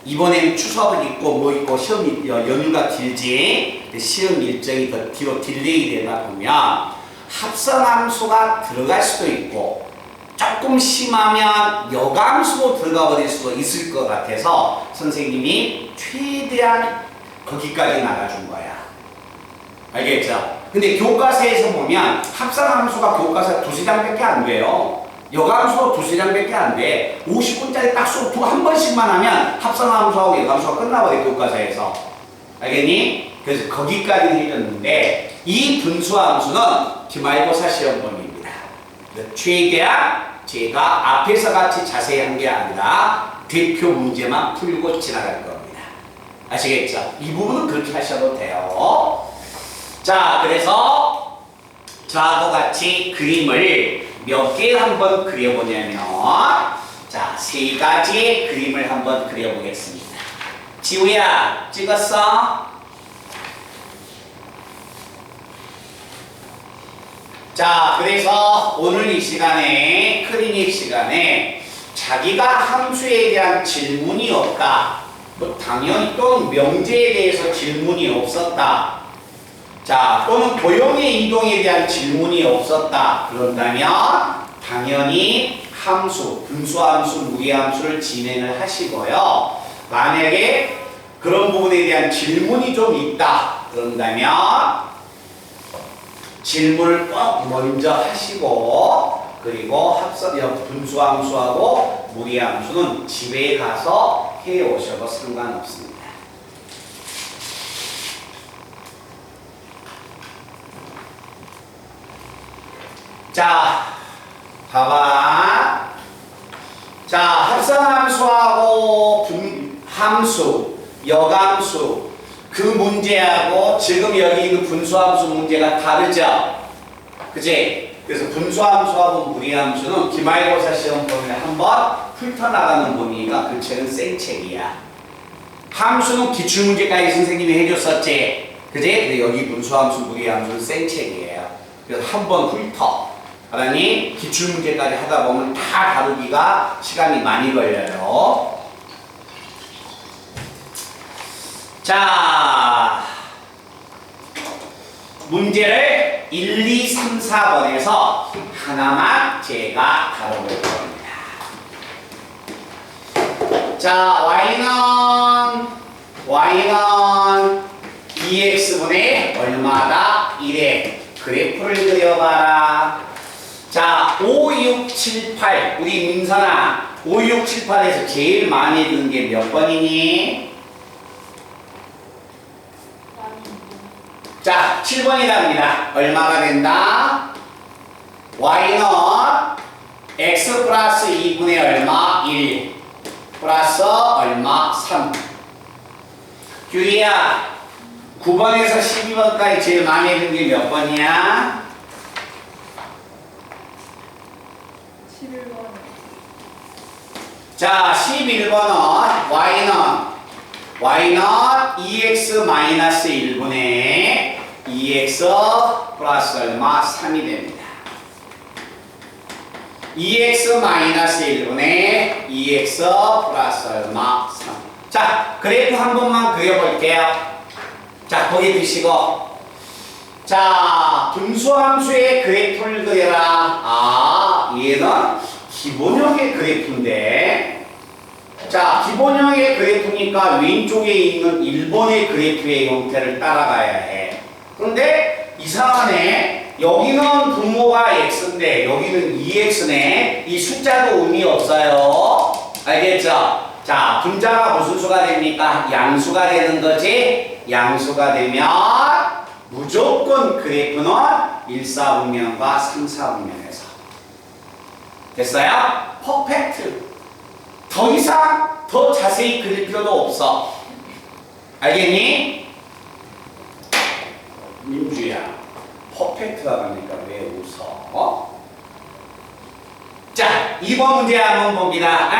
이번엔 추석을 있고 뭐 있고 시험 연휴가 길지 시험 일정이 더 뒤로 딜레이 되다 보면 합성함수가 들어갈 수도 있고 조금 심하면 여감수도 들어가 버릴 수도 있을 것 같아서 선생님이 최대한 거기까지 나가준 거야. 알겠죠? 근데 교과서에서 보면 합성함수가 교과서 2~3장밖에 안 돼요. 여감수도 2~3장밖에 안 돼. 50분짜리 딱 수업 한 번씩만 하면 합성함수하고 여감수가 끝나버려 교과서에서. 알겠니? 그래서 거기까지 해줬는데 이 분수함수는 기말고사 시험 범위입니다. 최대한 제가 앞에서 같이 자세히 한 게 아니라 대표 문제만 풀고 지나갈 겁니다. 아시겠죠? 이 부분은 그렇게 하셔도 돼요. 자, 그래서 저하고 같이 그림을 몇 개 한번 그려보냐면 자, 3가지의 그림을 한번 그려보겠습니다. 지우야, 찍었어? 자, 그래서 오늘 이 시간에 클리닉 시간에 자기가 함수에 대한 질문이 없다. 당연히 또는 명제에 대해서 질문이 없었다. 자, 또는 도형의 이동에 대한 질문이 없었다. 그런다면 당연히 함수, 분수함수, 무리함수를 진행을 하시고요. 만약에 그런 부분에 대한 질문이 좀 있다. 그런다면 질문을 꼭 먼저 하시고 그리고 분수함수하고 무리함수는 집에 가서 해오셔도 상관없습니다. 자, 봐봐. 자, 합성함수하고 함수, 여감수 그 문제하고 지금 여기 있는 분수함수 문제가 다르죠? 그치? 그래서 분수함수하고 무리함수는 기말고사 시험 범위를 한번 훑어나가는 범위가 그 책은 생책이야. 함수는 기출문제까지 선생님이 해줬었지? 그치? 근데 여기 분수함수, 무리함수는 생책이에요. 그래서 한번 훑어. 그러니 기출문제까지 하다 보면 다 다루기가 시간이 많이 걸려요. 자, 문제를 1, 2, 3, 4번에서 하나만 제가 다뤄볼 겁니다. 자, y는 2x분의 얼마다? 1에 그래프를 그려봐라. 자, 5, 6, 7, 8 우리 민선아 5, 6, 7, 8에서 제일 많이 드는 게 몇 번이니? 자, 7번이랍니다. 얼마가 된다? y는 x 플러스 2분의 얼마? 1 플러스 얼마? 3. 규리야, 9번에서 12번까지 제일 마음에 드는 게 몇 번이야? 11번. 자, 11번은 y는 2x-1분의 2x 플러스 얼마? 3이 됩니다. 2x-1분의 2x 플러스 얼마? 3. 자, 그래프 한 번만 그려볼게요. 자, 거기 드시고. 자, 분수함수의 그래프를 그려라. 아, 얘는 기본형의 그래프인데. 자, 기본형의 그래프니까 왼쪽에 있는 1번의 그래프의 형태를 따라가야 해. 그런데 이상하네. 여기는 분모가 x인데 여기는 2x네. 이 숫자도 의미 없어요. 알겠죠? 자, 분자가 무슨 수가 됩니까? 양수가 되는 거지. 양수가 되면 무조건 그래프는 1사분면과 3사분면에서 됐어요? 퍼펙트. 더 이상 더 자세히 그릴 필요도 없어. 알겠니? 민주야, 퍼펙트가 가니까 왜 웃어? 어? 자, 2번 문제 한번 봅니다.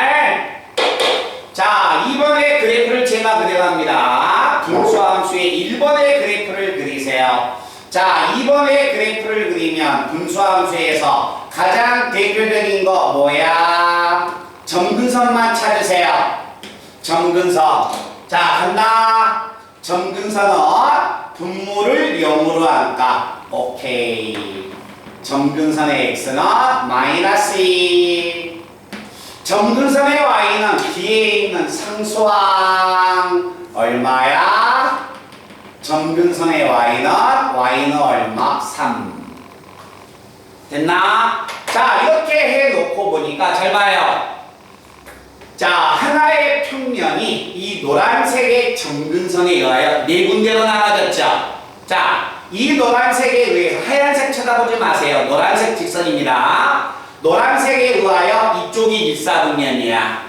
자, 2번의 그래프를 제가 그려갑니다. 분수함수의 1번의 그래프를 그리세요. 자, 2번의 그래프를 그리면 분수함수에서 가장 대표적인 거 뭐야? 점근선만 찾으세요. 점근선. 자, 간다. 점근선은 분모를 0으로 한다. 오케이. 점근선의 x는 마이너스 2. 점근선의 y는 뒤에 있는 상수항 얼마야? 점근선의 y는 얼마? 3. 됐나? 자, 이렇게 해놓고 보니까 잘 봐요. 자, 하나의 평면이 이 노란색의 점근선에 의하여 네 군데로 나눠졌죠. 자, 이 노란색에 의해서 하얀색 쳐다보지 마세요. 노란색 직선입니다. 노란색에 의하여 이쪽이 1사분면이야.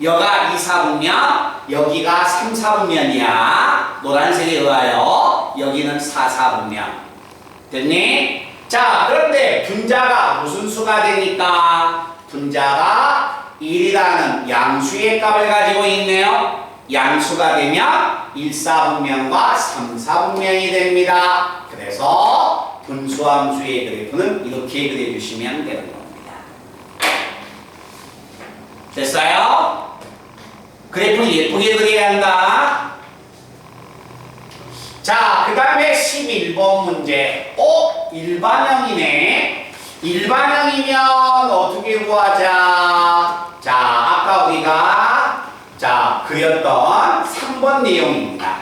여기가 2사분면, 여기가 3사분면이야. 노란색에 의하여 여기는 4사분면. 됐니? 자, 그런데 분자가 무슨 수가 되니까? 분자가 1이라는 양수의 값을 가지고 있네요. 양수가 되면 1사분면과 3사분면이 됩니다. 그래서 분수함수의 그래프는 이렇게 그려주시면 되는 겁니다. 됐어요? 그래프 예쁘게 그려야 한다. 자, 그 다음에 11번 문제. 일반형이네. 일반형이면 어떻게 구하자? 자, 아까 우리가 그렸던 3번 내용입니다.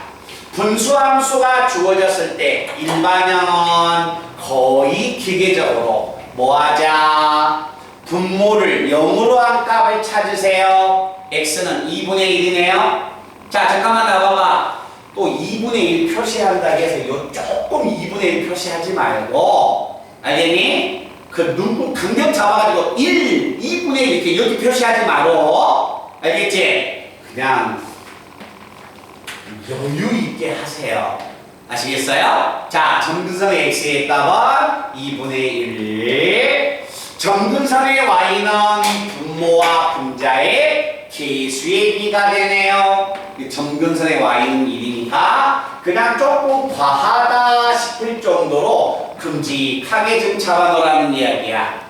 분수함수가 주어졌을 때 일반형은 거의 기계적으로 뭐하자? 분모를 0으로 한 값을 찾으세요. x는 2분의 1이네요. 자, 잠깐만 나와봐. 또 2분의 1 표시한다고 해서 요 조금 2분의 1 표시하지 말고, 알겠니? 그 눈 강력 잡아가지고 2분의 1 이렇게 여기 표시하지 말고, 알겠지? 그냥 여유 있게 하세요. 아시겠어요? 자, 점근선의 x의 값은 2분의 1. 점근선의 y는 분모와 분자의 계수의 비가 되네요. 점근선의 y는 1이니까 그냥 조금 과하다 싶을 정도로 큼직하게 좀 잡아놓으라는 이야기야.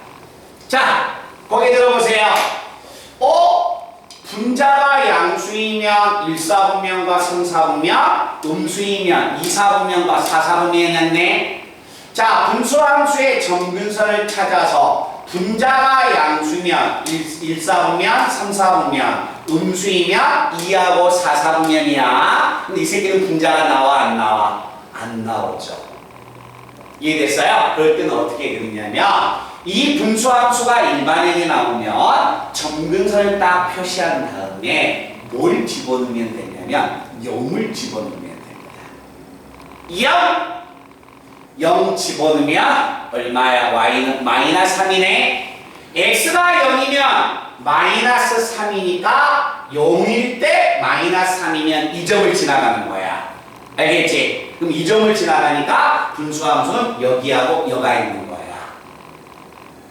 자, 거기 들어보세요. 분자가 양수이면 1사분면과 3사분면, 음수이면 2사분면과 4사분면이었네. 자, 분수함수의 점근선을 찾아서 분자가 양수면 1사분면, 3사분면, 음수이면 2하고 4사분면이야. 근데 이 새끼는 분자가 나와 안 나와? 안 나오죠. 이해됐어요? 그럴 때는 어떻게 그리냐면 이 분수함수가 일반형이 나오면 점근선을 딱 표시한 다음에 뭘 집어넣으면 되냐면 0을 집어넣으면 됩니다. 0 집어넣으면 얼마야? y는 마이너스 3이네. x가 0이면 마이너스 3이니까 0일 때 마이너스 3이면 이 점을 지나가는 거야. 알겠지? 그럼 이 점을 지나가니까 분수함수는 여기하고 여가 있는 거야.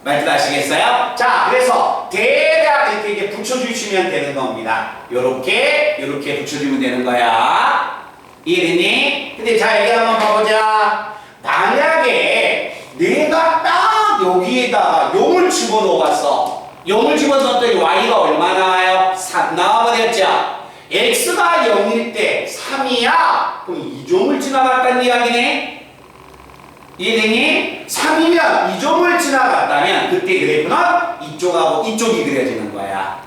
말뜻 아시겠어요? 자, 그래서 대략 이렇게 이제 붙여주시면 되는 겁니다. 요렇게 붙여주면 되는 거야. 이해됐니? 근데 자, 여기 한번 봐보자. 만약에 내가 딱 여기에다가 0을 집어넣어봤어. 0을 집어넣었더니 y가 얼마 나와요? 3 나와버렸죠? x가 0일 때 3이야? 그럼 이 점을 지나갔다는 이야기네? 이해되니? 3이면 이 점을 지나갔다면 그때 그래프는 이쪽하고 이쪽이 그려지는 거야.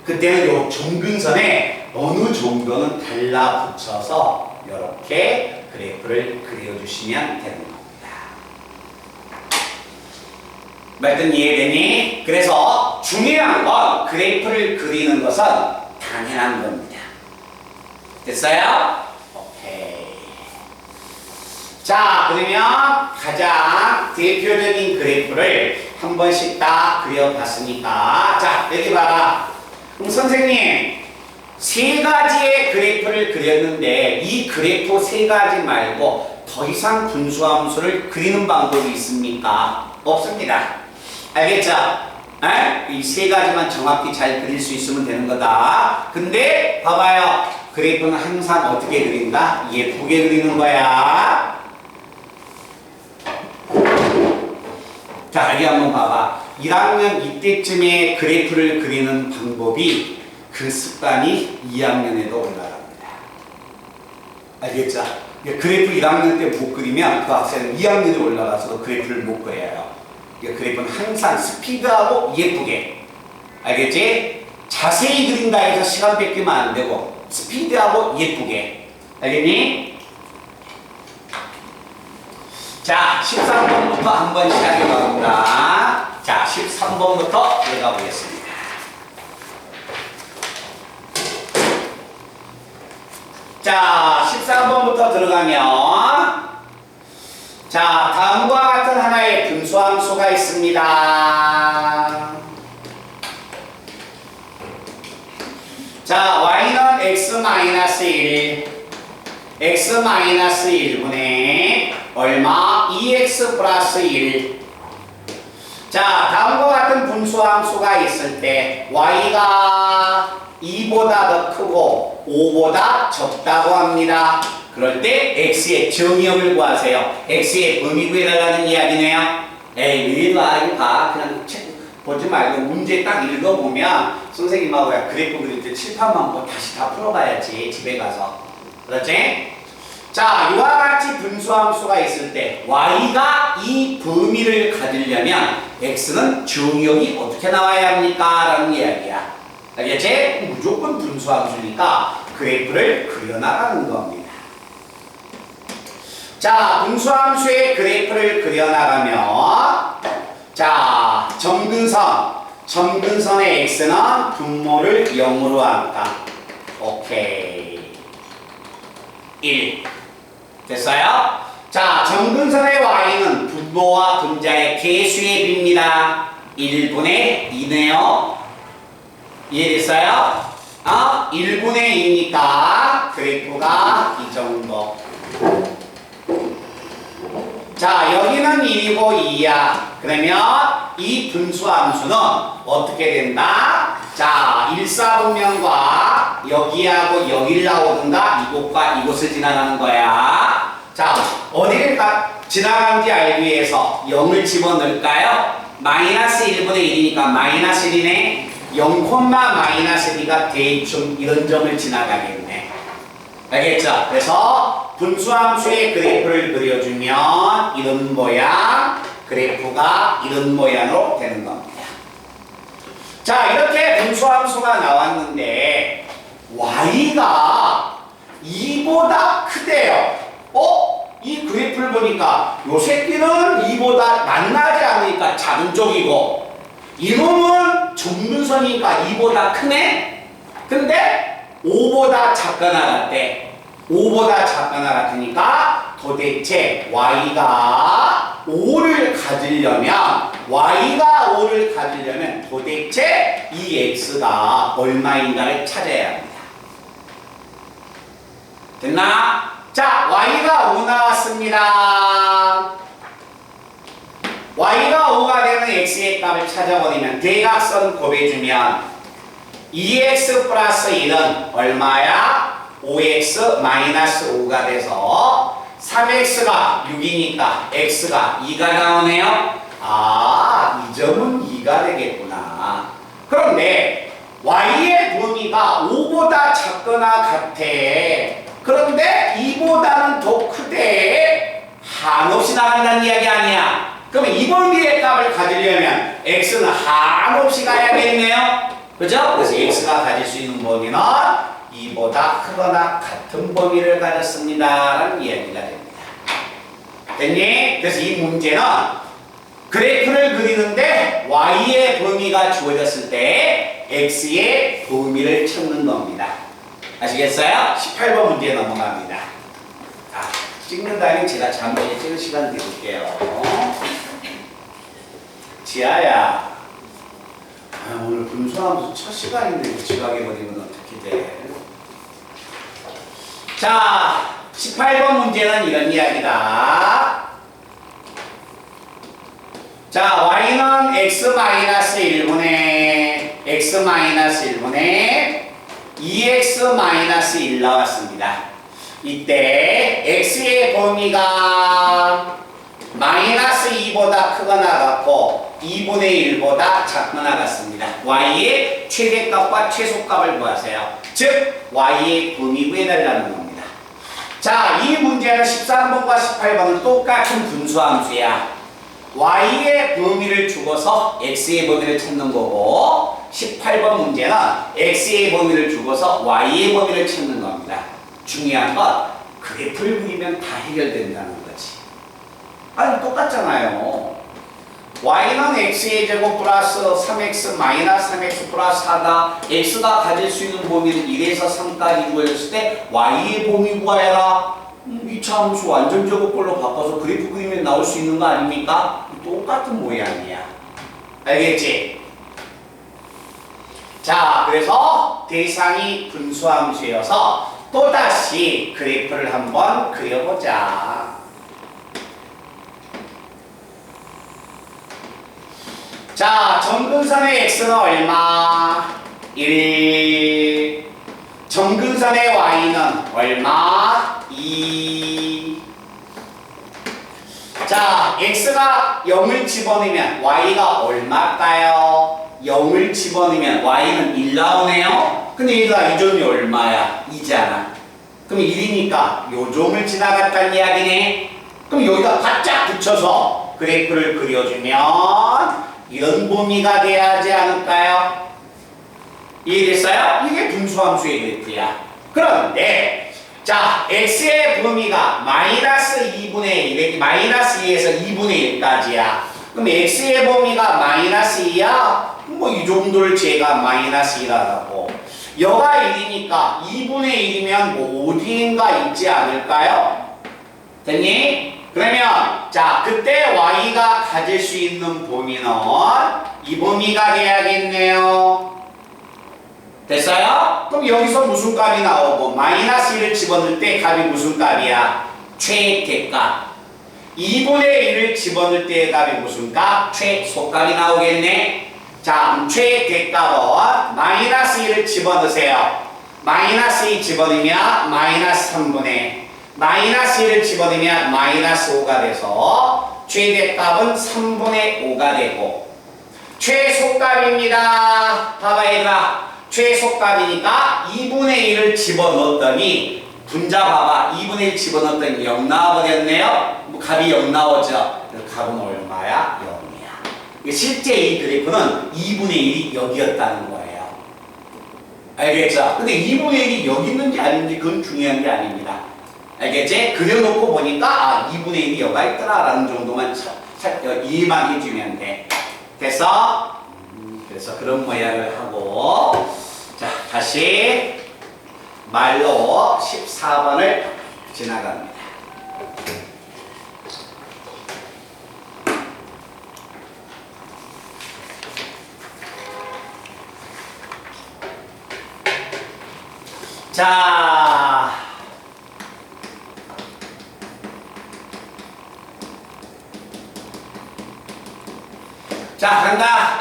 그때는 요 점근선에 어느 정도는 달라붙여서 이렇게 그래프를 그려주시면 되는 겁니다. 말든 이해되니? 그래서 중요한 건 그래프를 그리는 것은 당연한 겁니다. 됐어요? 오케이. 자, 그러면 가장 대표적인 그래프를 한 번씩 딱 그려봤으니까, 자, 여기 봐라. 그럼 선생님, 세 가지의 그래프를 그렸는데 이 그래프 세 가지 말고 더 이상 분수함수를 그리는 방법이 있습니까? 없습니다. 알겠죠? 이 세 가지만 정확히 잘 그릴 수 있으면 되는 거다. 근데 봐봐요. 그래프는 항상 어떻게 그린다? 예쁘게 그리는 거야. 자, 여기 한번 봐봐. 1학년 이때쯤에 그래프를 그리는 방법이 그 습관이 2학년에도 올라갑니다. 알겠죠? 그래프 1학년 때 못 그리면 그 학생은 2학년에 올라가서도 그래프를 못 그려요. 그래프는 항상 스피드하고 예쁘게. 알겠지? 자세히 그린다 해서 시간 뺏기면 안 되고 스피드하고 예쁘게. 알겠니? 자, 13번부터 한번 시작해 봅니다. 자, 13번부터 들어가 보겠습니다. 자, 13번부터 들어가면 자, 다음과 같은 하나의 분수함수가 있습니다. 자, y는 x-1 x-1분의 얼마? 2x 플러스 1. 자, 다음과 같은 분수함수가 있을 때 y가 2보다 더 크고 5보다 적다고 합니다. 그럴 때 x의 정의역을 구하세요. x의 범위 구해달라는 이야기네요. 에이, 이거 봐. 그냥 책 보지 말고 문제 딱 읽어보면 선생님하고 그래프 그릴 때 칠판만 보고 다시 다 풀어봐야지, 집에 가서. 그렇지? 자, 이와 같이 분수함수가 있을 때 y가 이 범위를 가지려면 x는 정의역이 어떻게 나와야 합니까? 라는 이야기야. 알겠지? 무조건 분수함수니까 그래프를 그려나가는 겁니다. 자, 분수함수의 그래프를 그려나가면 자, 점근선의 x는 분모를 0으로 한다. 오케이. 1. 됐어요? 자, 점근선의 y는 분모와 분자의 개수의 비입니다. 1분의 2네요. 이해됐어요? 1분의 2니까 그래프가 이 정도. 자, 여기는 1이고 2야. 그러면 이 분수함수는 어떻게 된다? 자, 일사분면과 여기하고 여기를 나오든가 이곳과 이곳을 지나가는 거야. 자, 어디를 지나간지 알기 위해서 0을 집어넣을까요? 마이너스 1분의 1이니까 마이너스 1이네. 0, 마이너스 1가 대충 이런 점을 지나가겠네. 알겠죠? 그래서 분수함수의 그래프를 그려주면 이런 모양, 그래프가 이런 모양으로 되는 겁니다. 자, 이렇게 분수함수가 나왔는데 y가 2보다 크대요. 이 그래프를 보니까 요 새끼는 2보다 만나지 않으니까 작은 쪽이고 이놈은 점근선이니까 2보다 크네? 근데 5보다 작거나 같대. 5보다 작거나 같으니까 도대체 y가 5를 가지려면 도대체 이 x가 얼마인가를 찾아야 합니다. 됐나? 자, y가 5 나왔습니다. y가 5가 되는 x의 값을 찾아버리면 대각선 곱해주면 2x 플러스 1은 얼마야? 5x 마이너스 5가 돼서 3x가 6이니까 x가 2가 나오네요. 아, 이 점은 2가 되겠구나. 그런데 y의 범위가 5보다 작거나 같아. 그런데 2보다는 더 크대. 한없이 나간다는 이야기 아니야. 그러면 이 범위의 값을 가지려면 x는 한없이 가야겠네요. 그죠? 그래서 x가 가질 수 있는 범위는 2보다 크거나 같은 범위를 가졌습니다 라는 이야기가 됩니다. 됐니? 그래서 이 문제는 그래프를 그리는데 y의 범위가 주어졌을 때 x의 범위를 찾는 겁니다. 아시겠어요? 18번 문제 넘어갑니다. 자, 찍는다니 제가 잠시 찍을 시간 드릴게요. 지아야, 오늘 분수하면서 첫 시간인데 지각해 버리면 어떻게 돼? 자, 18번 문제는 이런 이야기다. 자, y는 x-1분의 x-1분의 2x-1 나왔습니다. 이때 x의 범위가 마이너스 2보다 크거나 같고 2분의 1보다 작거나 같습니다. y의 최대값과 최소값을 구하세요. 즉 y의 범위 구해달라는 겁니다. 자, 이 문제는 13번과 18번은 똑같은 분수함수야. y의 범위를 주고서 x의 범위를 찾는 거고 18번 문제는 x의 범위를 주고서 y의 범위를 찾는 겁니다. 중요한 건 그래프를 그리면 다 해결된다는 거지. 아니 똑같잖아요. y는 x의 제곱 플러스 3x 마이너스 3x 플러스 4다. x가 가질 수 있는 범위는 1에서 3까지 구해졌을 때 y의 범위 구하여라. 이차 함수 완전 제곱꼴로 바꿔서 그래프 그리면 나올 수 있는 거 아닙니까? 똑같은 모양이야. 알겠지? 자, 그래서 대상이 분수함수여서 또다시 그래프를 한번 그려보자. 자, 점근선의 x는 얼마? 1. 점근선의 y는 얼마? 2. 자, x가 0을 집어넣으면 y가 얼마일까요? 0을 집어넣으면 y는 1 나오네요. 근데 얘가 이 점이 얼마야? 2잖아. 그럼 1이니까 요 점을 지나갔다는 이야기네. 그럼 여기다 바짝 붙여서 그래프를 그려주면 이런 범위가 돼야 하지 않을까요? 이해됐어요? 이게 분수함수의 그래프야. 그런데 자, x의 범위가 마이너스 2분의 1, 마이너스 2에서 2분의 1까지야. 그럼 x의 범위가 마이너스 2야? 뭐 이 정도를 제가 마이너스 2라고. 여가 1이니까 2분의 1이면 뭐 어디인가 있지 않을까요? 됐니? 그러면 자, 그때 y가 가질 수 있는 범위는 이 범위가 돼야겠네요. 됐어요? 그럼 여기서 무슨 값이 나오고 마이너스 1을 집어넣을 때 값이 무슨 값이야? 최대값. 2분의 1을 집어넣을 때의 값이 무슨 값? 최소값이 나오겠네. 자, 최대값은 마이너스 1을 집어넣으세요. 마이너스 2 집어넣으면 마이너스 3분의 마이너스 1을 집어넣으면 마이너스 5가 돼서 최대값은 3분의 5가 되고 최소값입니다. 봐봐 얘들아. 최소값이니까 2분의 1을 집어넣었더니 분자 봐봐. 2분의 1 집어넣었더니 0 나와버렸네요. 뭐 값이 0 나오죠. 값은 얼마야? 0이야. 실제 이 그래프는 2분의 1이 여기였다는 거예요. 알겠죠? 근데 2분의 1이 여기 있는지 아닌지 그건 중요한 게 아닙니다. 알겠지? 그려놓고 보니까 아 2분의 1이 여가 있더라 라는 정도만 이해만 해주면 돼. 됐어? 그래서 그런 모양을 하고 자, 다시 말로 14번을 지나갑니다. 자, 자, 간다.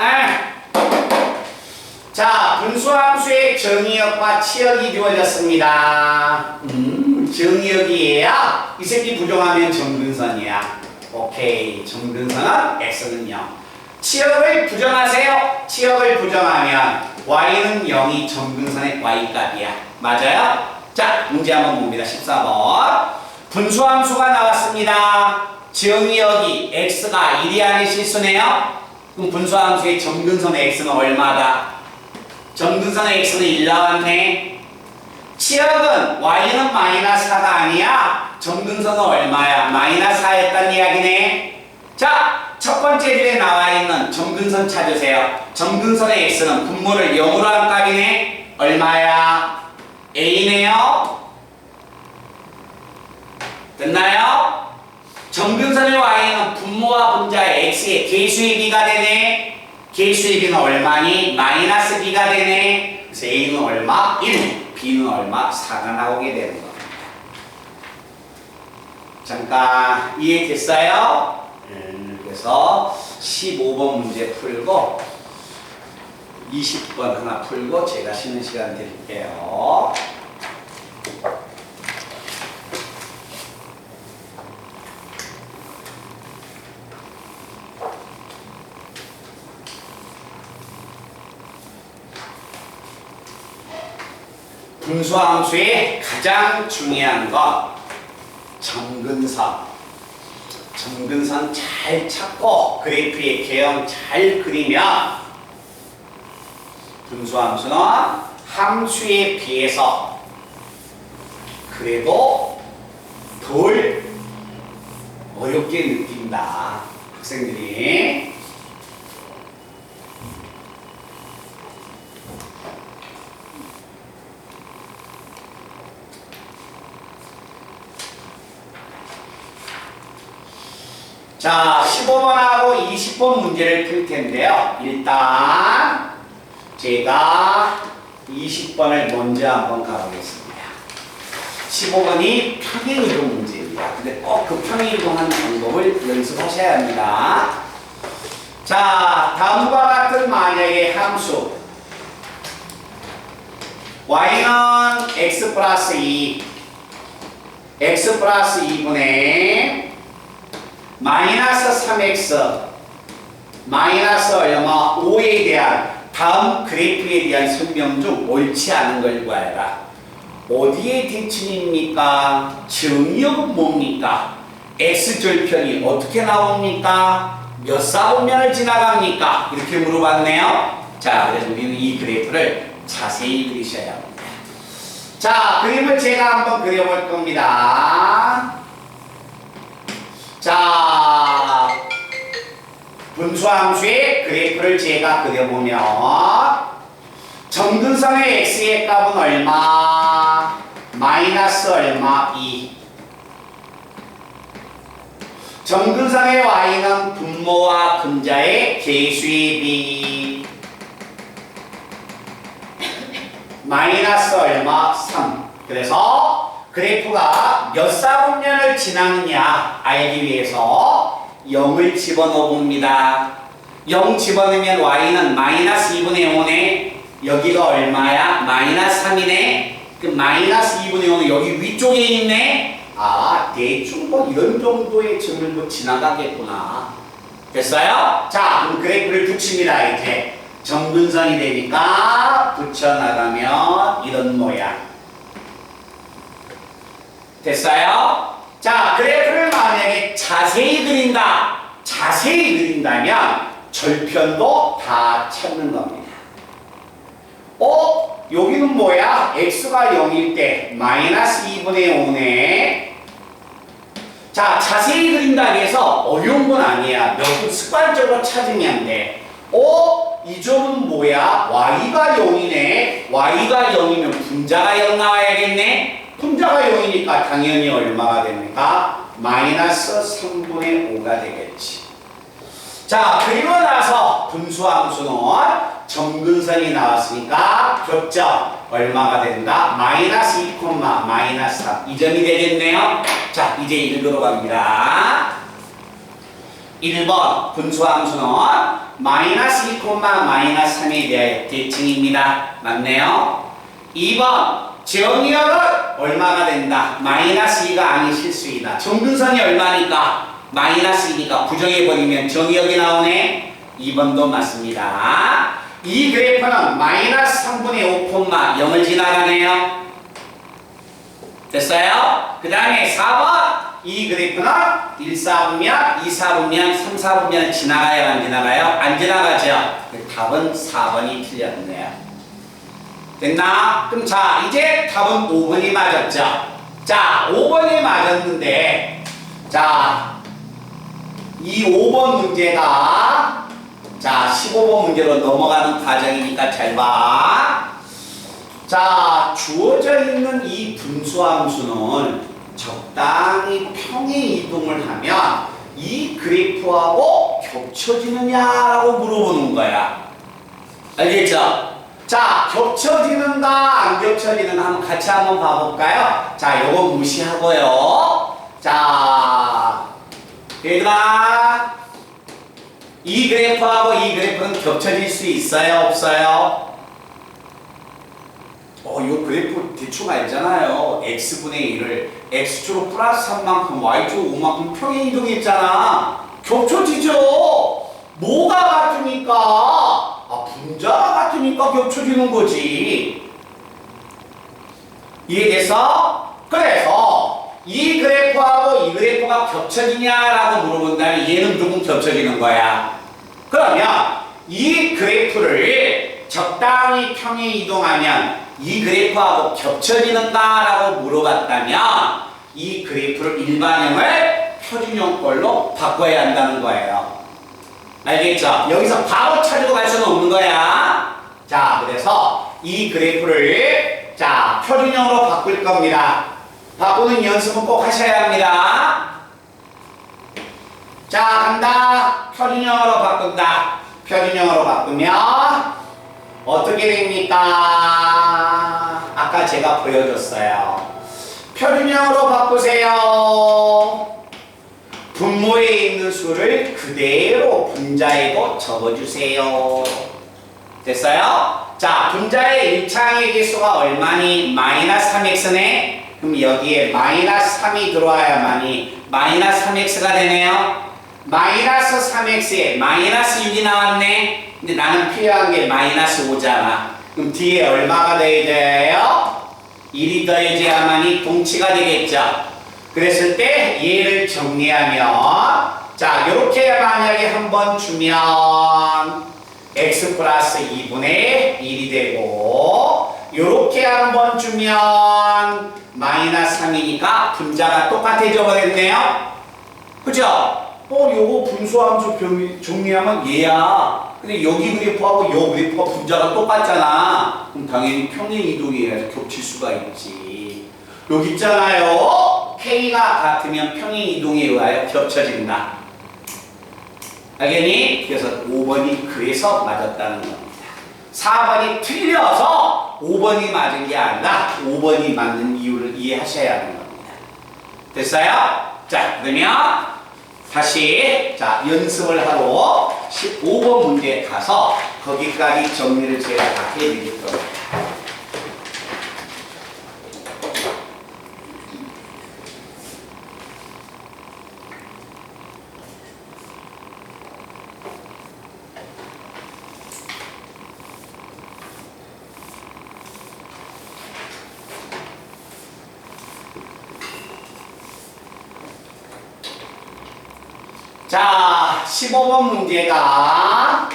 자, 분수함수의 정의역과 치역이 주어졌습니다. 정의역이에요. 이 새끼 부정하면 정근선이야. 오케이. 정근선은 x는 0. 치역을 부정하세요. 치역을 부정하면 y는 0이 정근선의 y값이야. 맞아요? 자, 문제 한번 봅니다. 14번. 분수함수가 나왔습니다. 정의역이 x가 1이 아닌 실수네요. 그럼 분수함수의 정근선의 x는 얼마다? 정근선의 x는 1 나왔네. 치역은 y는 마이너스 4가 아니야. 정근선은 얼마야? 마이너스 4였단 이야기네. 자, 첫 번째 줄에 나와 있는 정근선 찾으세요. 정근선의 x는 분모를 0으로 한 값이네. 얼마야? a네요. 됐나요? 정근선의 y는 분모와 분자의 x의 개수의 b가 되네. 개수의 b는 얼마니? 마이너스 b가 되네. 그래서 a는 얼마? 1, b는 얼마? 4가 나오게 되는 겁니다. 잠깐 이해됐어요? 그래서 15번 문제 풀고 20번 하나 풀고 제가 쉬는 시간 드릴게요. 분수함수의 가장 중요한 건 정근선. 정근선 잘 찾고 그래프의 개형 잘 그리면 분수함수는 함수에 비해서 그래도 덜 어렵게 느낀다. 학생들이. 자, 15번하고 20번 문제를 풀 텐데요. 일단 제가 20번을 먼저 한번 가보겠습니다. 15번이 평행이동 문제입니다. 근데 꼭 그 평행이동하는 방법을 연습하셔야 합니다. 자, 다음과 같은 만약의 함수 y는 x 플러스 2 x 플러스 2분의 마이너스 3x 마이너스 얼마 5에 대한 다음 그래프에 대한 설명 중 옳지 않은 걸 구하라. 어디에 대칭입니까? 정의역은 뭡니까? x절편이 어떻게 나옵니까? 몇 사분면을 지나갑니까? 이렇게 물어봤네요. 자, 그래서 우리는 이 그래프를 자세히 그리셔야 합니다. 자, 그림을 제가 한번 그려볼 겁니다. 자, 분수함수의 그래프를 제가 그려보면 정근선의 x의 값은 얼마? 마이너스 얼마? 2. 정근선의 y는 분모와 분자의 개수의 b 마이너스 얼마? 3. 그래서 그래프가 몇 사분면을 지나느냐 알기 위해서 0을 집어넣어 봅니다. 0 집어넣으면 y는 마이너스 2분의 5네. 여기가 얼마야? 마이너스 3이네. 그 마이너스 2분의 5는 여기 위쪽에 있네. 아, 대충 뭐 이런 정도의 점을 뭐 지나가겠구나. 됐어요? 자, 그럼 그래프를 붙입니다. 이제 정근선이 되니까 붙여나가면 이런 모양. 됐어요? 자, 그래프를 만약에 자세히 그린다. 자세히 그린다면 절편도 다 찾는 겁니다. 여기는 뭐야? x가 0일 때 마이너스 2분의 5네. 자, 자세히 그린다 해서 어려운 건 아니야. 몇 분 습관적으로 찾으면 돼. 이 점은 뭐야? y가 0이네. y가 0이면 분자가 0 나와야겠네. 분자가 0이니까 당연히 얼마가 됩니까? 마이너스 3분의 5가 되겠지. 자, 그리고 나서 분수함수는 정근선이 나왔으니까 교점 얼마가 된다? 마이너스 2, 마이너스 3. 이 점이 되겠네요. 자, 이제 1으로 갑니다. 1번 분수함수는 마이너스 2, 마이너스 3에 대하여 대칭입니다. 맞네요. 2번 정의역은 얼마가 된다? 마이너스 2가 아닌 실수이다. 정근선이 얼마니까? 마이너스 2니까 부정해버리면 정의역이 나오네. 2번도 맞습니다. 이 그래프는 마이너스 3분의 5, 0을 지나가네요. 됐어요? 그 다음에 4번 이 그래프는 1, 4분면, 2, 4분면, 3, 4분면 지나가요? 안 지나가요? 안 지나가죠? 답은 4번이 틀렸네요. 됐나? 그럼 자 이제 답은 5번이 맞았죠? 자 5번이 맞았는데 자 이 5번 문제가 자 15번 문제로 넘어가는 과정이니까 잘 봐. 자 주어져 있는 이 분수함수는 적당히 평행 이동을 하면 이 그래프하고 겹쳐지느냐라고 물어보는 거야. 알겠죠? 자 겹쳐지는가 안 겹쳐지는가 한번 같이 한번 봐볼까요? 자 요거 무시하고요. 자 얘들아 이 그래프하고 이 그래프는 겹쳐질 수 있어요? 없어요? 요 그래프 대충 알잖아요. x분의 1을 x축으로 플러스 3만큼 y축으로 5만큼 평행 이동했잖아. 겹쳐지죠? 뭐가 같으니까? 분자가 같으니까 겹쳐지는 거지. 이해됐어? 그래서 이 그래프하고 이 그래프가 겹쳐지냐라고 물어본다면 얘는 무조건 겹쳐지는 거야. 그러면 이 그래프를 적당히 평행 이동하면 이 그래프하고 겹쳐지는가라고 물어봤다면 이 그래프를 일반형을 표준형 걸로 바꿔야 한다는 거예요. 알겠죠? 여기서 바로 찾으러 갈 수는 없는 거야. 자, 그래서 이 그래프를 자 표준형으로 바꿀 겁니다. 바꾸는 연습은 꼭 하셔야 합니다. 자, 간다. 표준형으로 바꾼다. 표준형으로 바꾸면 어떻게 됩니까? 아까 제가 보여줬어요. 표준형으로 바꾸세요. 분모에 있는 수를 그대로 분자에도 적어주세요. 됐어요? 자, 분자의 1차항의 개수가 얼마니? 마이너스 3x네? 그럼 여기에 마이너스 3이 들어와야만이 마이너스 3x가 되네요. 마이너스 3x에 마이너스 6이 나왔네. 근데 나는 필요한 게 마이너스 5잖아. 그럼 뒤에 얼마가 더해져요? 1이 더해져야만이 동치가 되겠죠. 그랬을 때 얘를 정리하면 자 요렇게 만약에 한번 주면 x 플러스 2분의 1이 되고 요렇게 한번 주면 마이너스 3이니까 분자가 똑같아져 버렸네요. 그죠? 요거 분수함수 정리하면 얘야. 근데 여기 그래프하고 요 그래프가 분자가 똑같잖아. 그럼 당연히 평행 이동해야지 겹칠 수가 있지. 여기 있잖아요. K가 같으면 평행 이동에 의하여 겹쳐진다. 알겠니? 그래서 5번이 그래서 맞았다는 겁니다. 4번이 틀려서 5번이 맞은 게 아니라 5번이 맞는 이유를 이해하셔야 하는 겁니다. 됐어요? 자, 그러면 다시 자 연습을 하러 15번 문제에 가서 거기까지 정리를 제가 다 해드릴 겁니다. 자, 15번 문제가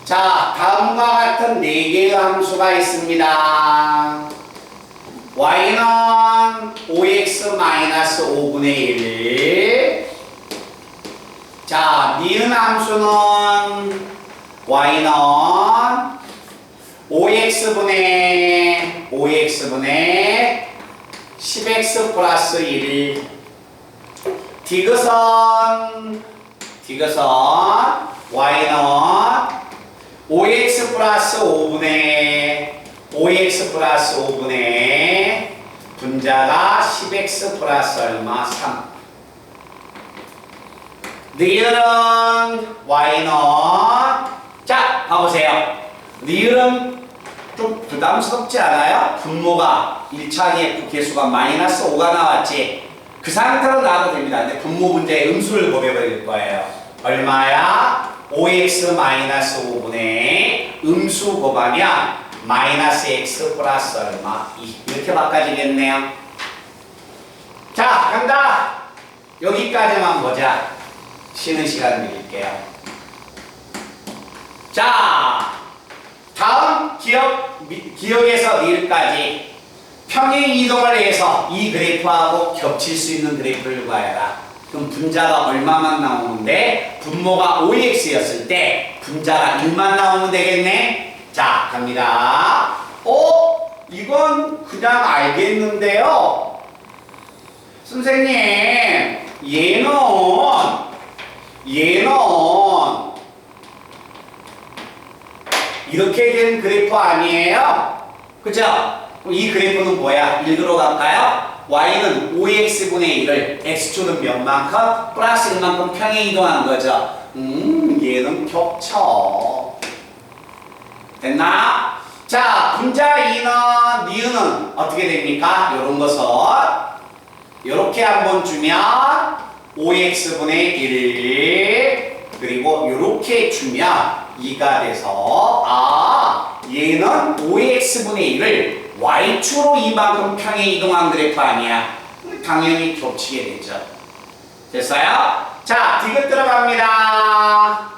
자, 다음과 같은 4개의 함수가 있습니다. y는 5x-5분의 1 자, 니은 함수는 y는 5x분의 10x 플러스 1 디귿은 y는 5x 플러스 5분의 분자가 10x 플러스 얼마? 3 니은은 y는 자 봐보세요. 니은은 좀 부담스럽지 않아요? 분모가 1차항의 개수가 마이너스 5가 나왔지. 그 상태로 놔도 됩니다. 근데 분모 문제의 음수를 곱해버릴 거예요. 얼마야? 5x 마이너스 5분의 음수 곱하면 마이너스 x 플러스 얼마? 2 이렇게 바꿔지겠네요. 자 간다. 여기까지만 보자. 쉬는 시간 드릴게요. 자 다음 기억에서 니을까지 평행 이동을 해서 이 그래프하고 겹칠 수 있는 그래프를 구하여라. 그럼 분자가 얼마만 나오는데 분모가 5x였을 때 분자가 1만 나오면 되겠네. 자 갑니다. 이건 그냥 알겠는데요. 선생님 얘는 이렇게 된 그래프 아니에요? 그죠? 이 그래프는 뭐야? 읽으러 갈까요? y는 5x분의 1을 x축은 몇 만큼? 플러스 1만큼 평행 이동한 거죠. 얘는 겹쳐. 됐나? 자, 분자 2는, 니은은 어떻게 됩니까? 요런 것은 요렇게 한번 주면 5x분의 1 그리고 요렇게 주면 2가 돼서 얘는 5x분의 1을 y축으로 이만큼 평행 이동한 그래프 아니야. 당연히 겹치게 되죠. 됐어요? 자, 디귿 들어갑니다.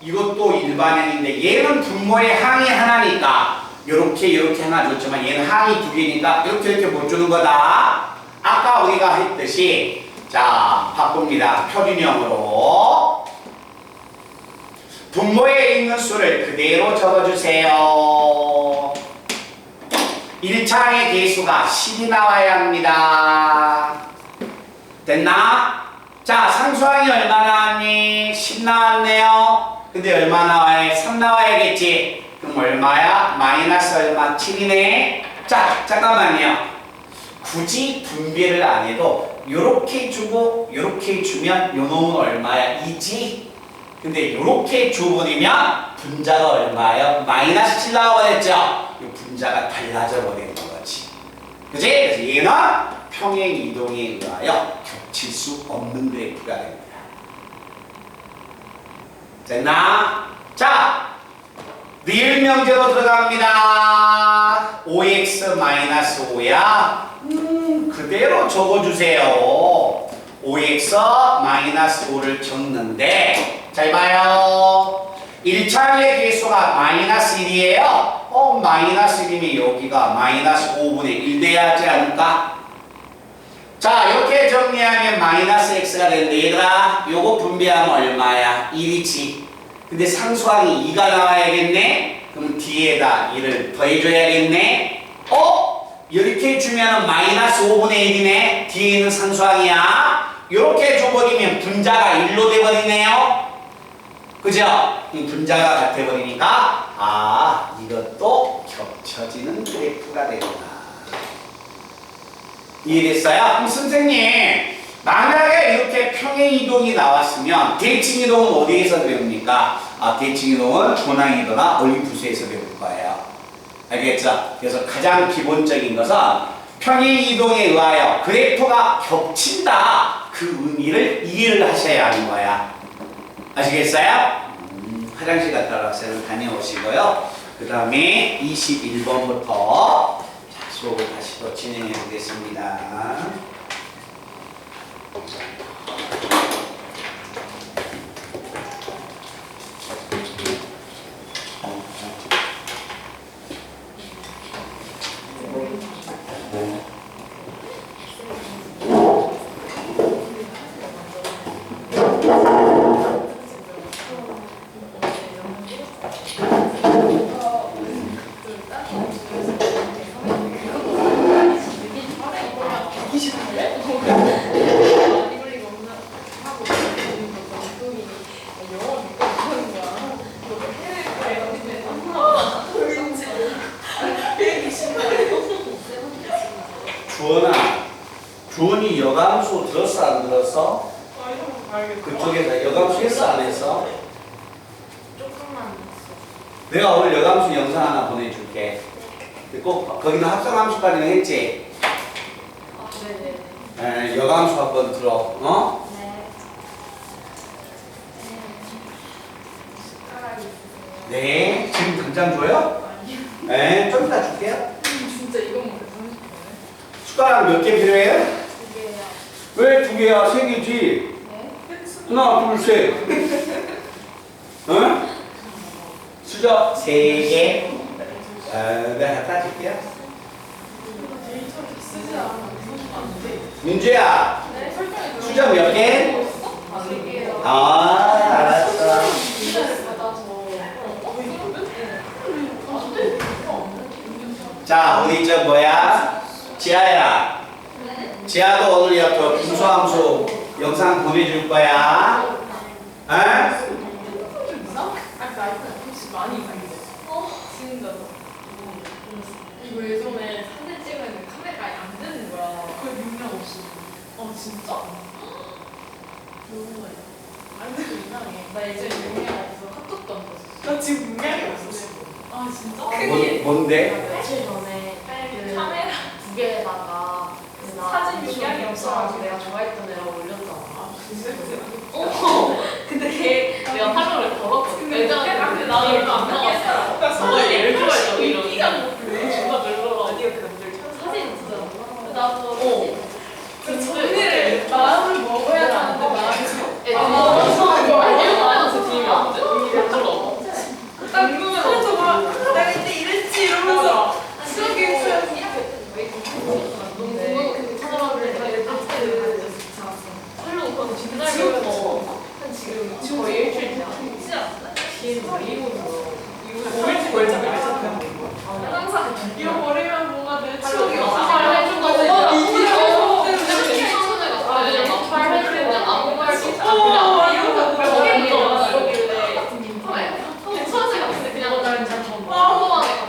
이것도 일반형인데 얘는 분모의 항이 하나니까 요렇게 하나 줬지만 얘는 항이 두 개니까 이렇게 못 주는 거다. 아까 우리가 했듯이 자, 바꿉니다. 표준형으로 분모에 있는 수를 그대로 적어주세요. 1차항의 개수가 10이 나와야 합니다. 됐나? 자, 상수항이 얼마 나왔니? 10 나왔네요. 근데 얼마 나와야? 3 나와야겠지. 그럼 얼마야? 마이너스 얼마? 7이네. 자, 잠깐만요. 굳이 분배를 안 해도 요렇게 주고 요렇게 주면 요 놈은 얼마야? 2지? 근데 요렇게 줘버리면 분자가 얼마예요? 마이너스 7 나와버렸죠? 이 분자가 달라져 버리는 거지. 그치? 그래서 얘는 평행 이동에 의하여 겹칠 수 없는 그래프가 됩니다. 됐나? 자, 리을 명제로 들어갑니다. 5x-5야? 그대로 적어주세요. 5x-5를 적는데 잘 봐요. 1차의 개수가 마이너스 1이에요. 마이너스 1이면 여기가 마이너스 5분의 1 돼야 하지 않을까? 자, 이렇게 정리하면 마이너스 x가 되는데 얘들아 요거 분배하면 얼마야? 1이지. 근데 상수항이 2가 나와야겠네? 그럼 뒤에다 1을 더해줘야겠네? 이렇게 주면은 마이너스 5분의 1이네? 뒤에 있는 상수항이야. 이렇게 줘버리면 분자가 1로 돼버리네요? 그죠? 이 분자가 같아버리니까 이것도 겹쳐지는 그래프가 되구나. 이해됐어요? 그럼 선생님 만약에 이렇게 평행 이동이 나왔으면 대칭 이동은 어디에서 배웁니까? 대칭 이동은 조낭이거나 올림푸스에서 배울 거예요. 알겠죠? 그래서 가장 기본적인 것은 평행 이동에 의하여 그래프가 겹친다. 그 의미를 이해를 하셔야 하는 거야. 아시겠어요? 화장실 갔다 올 학생은 다녀오시고요. 그 다음에 21번부터 수업을 다시 또 진행해 보겠습니다. 주원이 여감수 들었어 안 들었어? 그쪽에서 여감수 했어 안 했어? 조금만 있어. 내가 오늘 여감수 영상 하나 보내줄게. 꼭 거기는 합성함수까지는 했지? 아, 네네. 여감수 한번 들어. 어? 네. 숟가락이 있으세요? 네. 지금 당장 줘요? 아니요. 네. 좀 이따 줄게요. 진짜 이것만 해보고 숟가락 몇 개 필요해요? 두 개요. 왜 두 개야? 세 개지. 네? 하나, 둘, 셋. 응? 수저 세 개. 내가 갖다 줄게요. 쓰지 않아. 민주야, 네? 설정이 수저 몇 개? 두 개요. 아, 알았어. 기다를 받아서. 자, 우리 저 뭐야? 지아야. 지아도 오늘 옆에 분수함수 영상 보내줄 거야. 에? 아까 아이폰 혹시 많이 이상했어? 진짜. 이거 예전에 사진 찍으면 카메라가 안 되는 거야. 그 능력 없이. 진짜? 너무 많이. 안 돼도 이상해. 나 예전에 능력 없어 카톡도 안 봤어. 나 지금 능력이 없어. 진짜? 뭔데? 며칠 전에 그 카메라 두 개에다가 사진 능력이 없어가지고 내가 좋아했던 애가 올렸잖아. 근데 걔 내가 팔로우를 걸었거든. 근데 나 얼마 안 나갔어. 너가 얘를 좋아했어. 이런. 키가 존나 별로라. 사진 진짜. 나도. 그 정리를 마음을 먹어야 하는데 마음이 아니요. 재미없는데? 별로. 궁금해. 내가 이때 이랬지 이러면서 수학이 지금 거의 일주일 차. 뒤에는 항상 잃어버리면 뭔가 내 추억이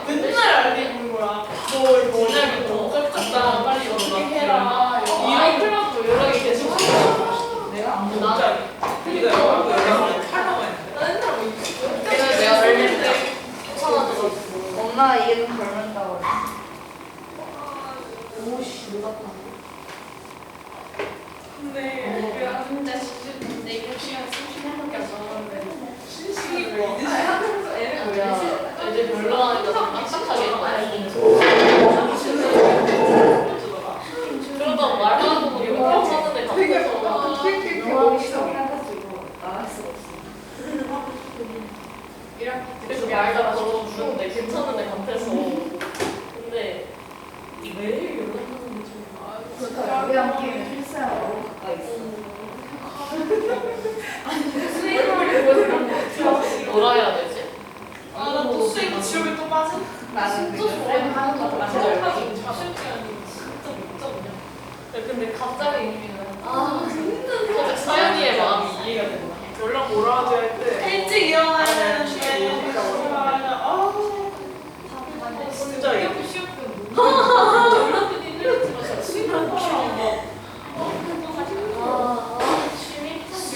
맨날 알리는 거야. 너 이거 오늘부터 깜짝다 빨리 어떻게 해라. 이런 클럽도 연락이 계속 내가 안 보자. 근데 연락을 하려고 했는데. 내가 걸릴 때 엄마가 이름 걸는다고 그래. 오씨 근데 내가 혼자 내 이름 시간 30분밖에 안 남았는데 신식이 뭐 애를 뭐야 애들 별로 하니까 깜짝하게 그러다 말만 보고 이거 괜찮은데 갑자기 해가지고 나갈 수가 없어. 그래서 말다 걸어주는데 괜찮은데 같아서 근데 매일 연락하는 게 좀 우리랑 게임 필사하고 가까이 있어. 뭐라 해야 되지? 나또 수익 지옥에 또 빠져? 나는 진짜 그냥 좋아하는 하는 거 진짜 맞아. 하기 자신감이 진짜 못 잡냐? 근데 갑자기 어제 사연이의 마음이 이해가 된다. 연락 오라 하지 할 때 일찍 일어나는 진짜 이거 연락은 일찍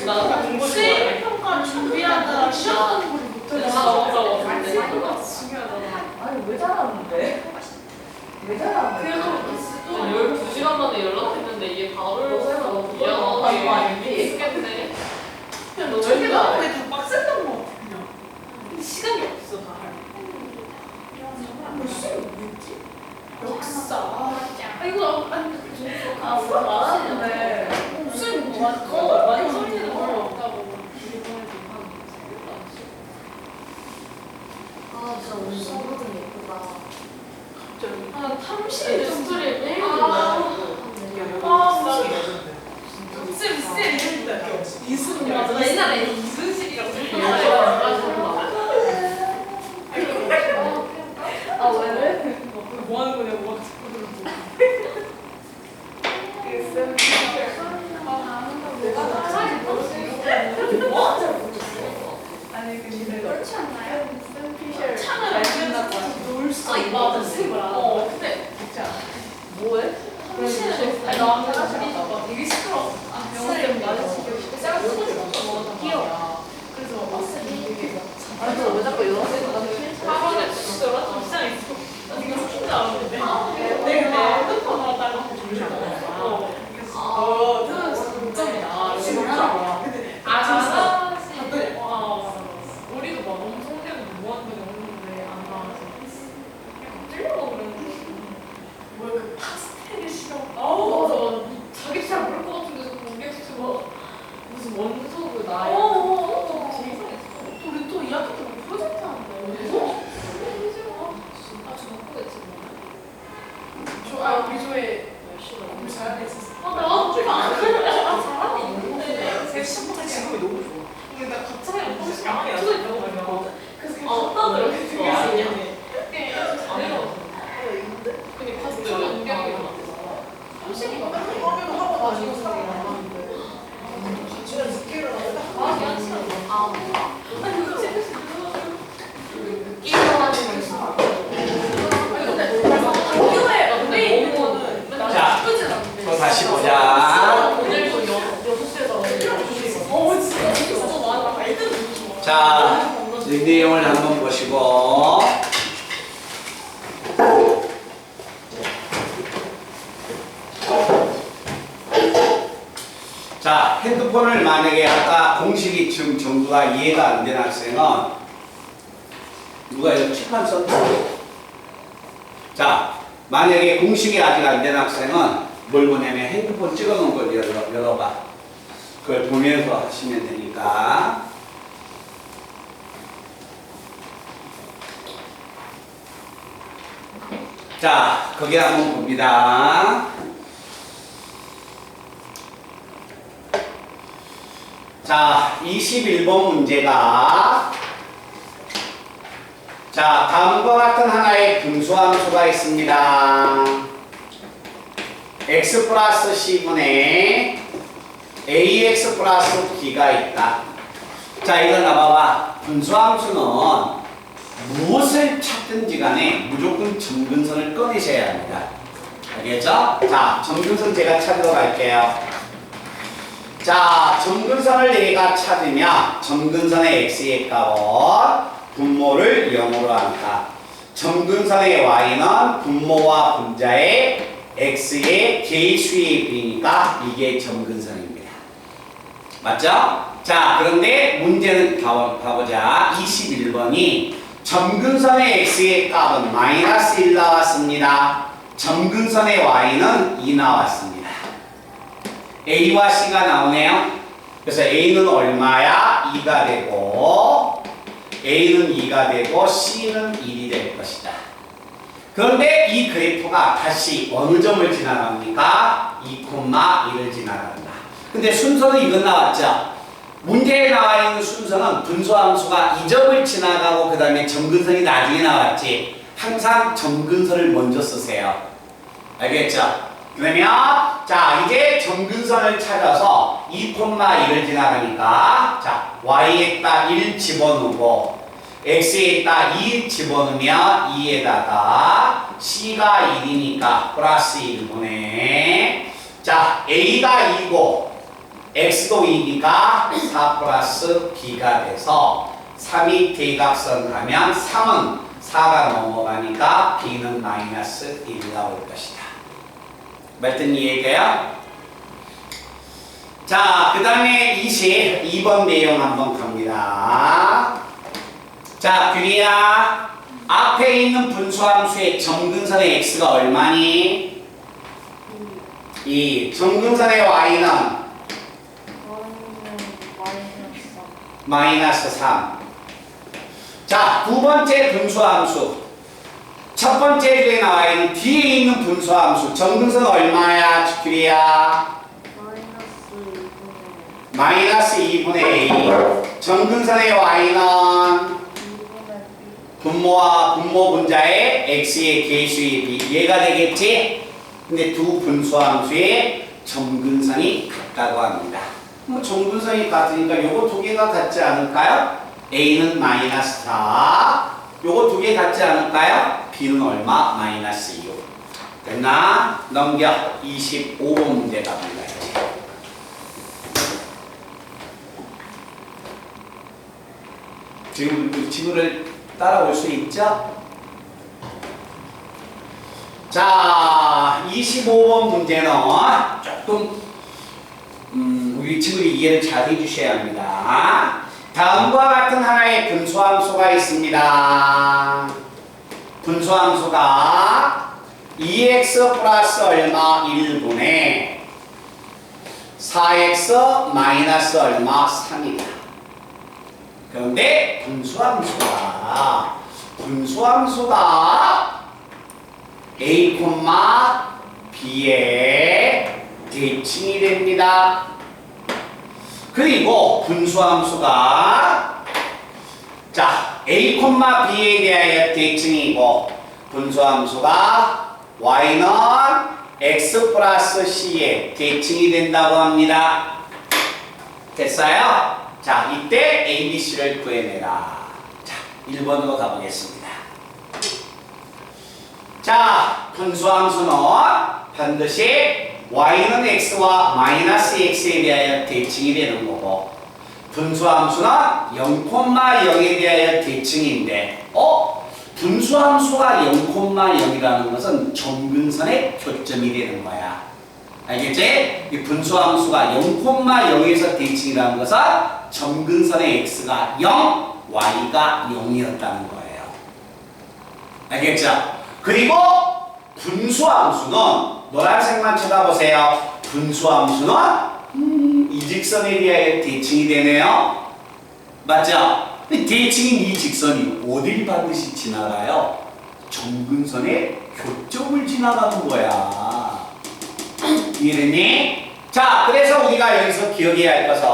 나 공부 수익 평가 준비하느라 시험하는 걸 못해. 중요하잖아. 아니 왜 잘하는데? 왜 잘하는데? 그래도 12시간 만에 연락했는데 얘 바로 해서 미안하게 얘기했겠네. 그냥 너 저기 왜 나오는 이렇게 게다 빡셌던 거 같아 그냥. 근데 시간이 없어 다 할. 수익 뭐였지? 역사. 이거 아, 말하는데 수익 뭐 많이 소리는 별로 없다고. 아 진짜 오늘 너무 예쁘다. 아, 탐실의 스토리를 매일 쌤 이랬는데 이승 맞아. 옛날에 이순실이랑 아 왜? 뭐 하는 거냐고 막 아니 근데 그렇지 않나요? 차는 안 된다고 놀수 맞아, 쌤. 근데 뭐해? 아니 나한테 하시니까 되게 시끄러워. 영어 때문에 맞아. 우리 조에 우리 잘하는 애 있었어. 지금이 너무 좋아. 근데 나 갑자기 한 번씩 양이 안 있다고 말이야. 그래서 그냥 갖다 들어. 그게 잘해요. 그게 같이 연결이 삼식이가 하고 나중에 같이 스케일을 하고 한 시간. 아, 아니 그거 일어나는 있어. 근데 학교에 런웨이 있는 거는 맨날 자, 나쁘진 않은데. 또 다시 보자. 오늘도 6시에서 진짜 재밌어. 나 애들 너무 좋아. 자, 이 내용을 한번 보시고. 자, 핸드폰을 만약에 아까 공식이 지금 정도가 이해가 안 되는 학생은 누가 이거 칠판 썼나? 자, 만약에 공식이 아직 안 되는 학생은 뭘 보냐면 핸드폰 찍어 놓은 걸 열어봐. 그걸 보면서 하시면 되니까. 자, 거기 한번 봅니다. 자, 21번 문제가 자, 다음과 같은 하나의 분수함수가 있습니다. x 플러스 c분의 ax 플러스 b가 있다. 자, 이거 나봐봐. 분수함수는 무엇을 찾든지 간에 무조건 점근선을 꺼내셔야 합니다. 알겠죠? 자, 점근선 제가 찾으러 갈게요. 자, 점근선을 내가 찾으면 점근선의 x의 값은 분모를 0으로 한다. 점근선의 y는 분모와 분자의 x의 개수의 비니까 이게 점근선입니다. 맞죠? 자, 그런데 문제는 봐보자. 21번이 점근선의 x의 값은 마이너스 1 나왔습니다. 점근선의 y는 2 나왔습니다. a와 c가 나오네요. 그래서 a는 얼마야? 2가 되고 a는 2가 되고 c는 1이 될 것이다. 그런데 이 그래프가 다시 어느 점을 지나갑니까? 2,1을 지나간다. 근데 순서는 이건 나왔죠? 문제에 나와 있는 순서는 분수함수가 이 점을 지나가고 그 다음에 점근선이 나중에 나왔지. 항상 점근선을 먼저 쓰세요. 알겠죠? 그러면 자, 이제 점근선을 찾아서 2,1을 지나가니까 자, y에다 1 집어넣고 x에다 2 집어넣으면 2에다가 c가 1이니까 플러스 1분의 자, a가 2고 x도 2니까 4 플러스 b가 돼서 3이 대각선 하면 3은 4가 넘어가니까 b는 마이너스 1이 나올 것이다. 말든 이해가요? 자, 그 다음에 22번 내용 한번 갑니다. 자, 규리야, 앞에 있는 분수함수의 점근선의 x가 얼마니? 2. 점근선의 y는 마이너스 3. 자, 두 번째 분수함수. 첫 번째 주에 나와 있는 뒤에 있는 분수함수. 점근선 얼마야, 규리야? 마이너스 2분의 a. 점근선의 y는 분모와 분모 분자의 x의 개수의 b. 얘가 되겠지? 근데 두 분수함수의 점근선이 같다고 합니다. 뭐 점근선이 같으니까 요거 두 개가 같지 않을까요? a는 마이너스 4. 요거 두 개 같지 않을까요? b는 얼마? 마이너스 6. 됐나? 넘겨. 25번 문제 갑니다. 지금 그 지구를 따라올 수 있죠? 자, 25번 문제는 조금 우리 친구들이 이해를 잘 해주셔야 합니다. 다음과 같은 하나의 분수함수가 있습니다. 분수함수가 2x 플러스 얼마 1분의 4x 마이너스 얼마 3이다. 그런데 분수함수가 A, B의 대칭이 됩니다. 그리고 분수함수가 자 A, B에 대하여 대칭이고 분수함수가 Y는 X 플러스 C에 대칭이 된다고 합니다. 됐어요? 자, 이때 A, B, C를 구해내라. 자, 1번으로 가보겠습니다. 자, 분수함수는 반드시 Y는 X와 마이너스 X에 대하여 대칭이 되는 거고 분수함수는 0,0에 대하여 대칭인데 분수함수가 0,0이라는 것은 점근선의 교점이 되는 거야. 알겠지? 이 분수함수가 0,0에서 대칭이라는 것은 점근선의 x가 0, y가 0이었다는 거예요. 알겠죠? 그리고 분수함수는 노란색만 쳐다보세요. 분수함수는 이 직선에 대하여 대칭이 되네요. 맞죠? 대칭인 이 직선이 어딜 반드시 지나가요? 점근선의 교점을 지나가는 거야. 이해됐니? 자, 그래서 우리가 여기서 기억해야 할 것은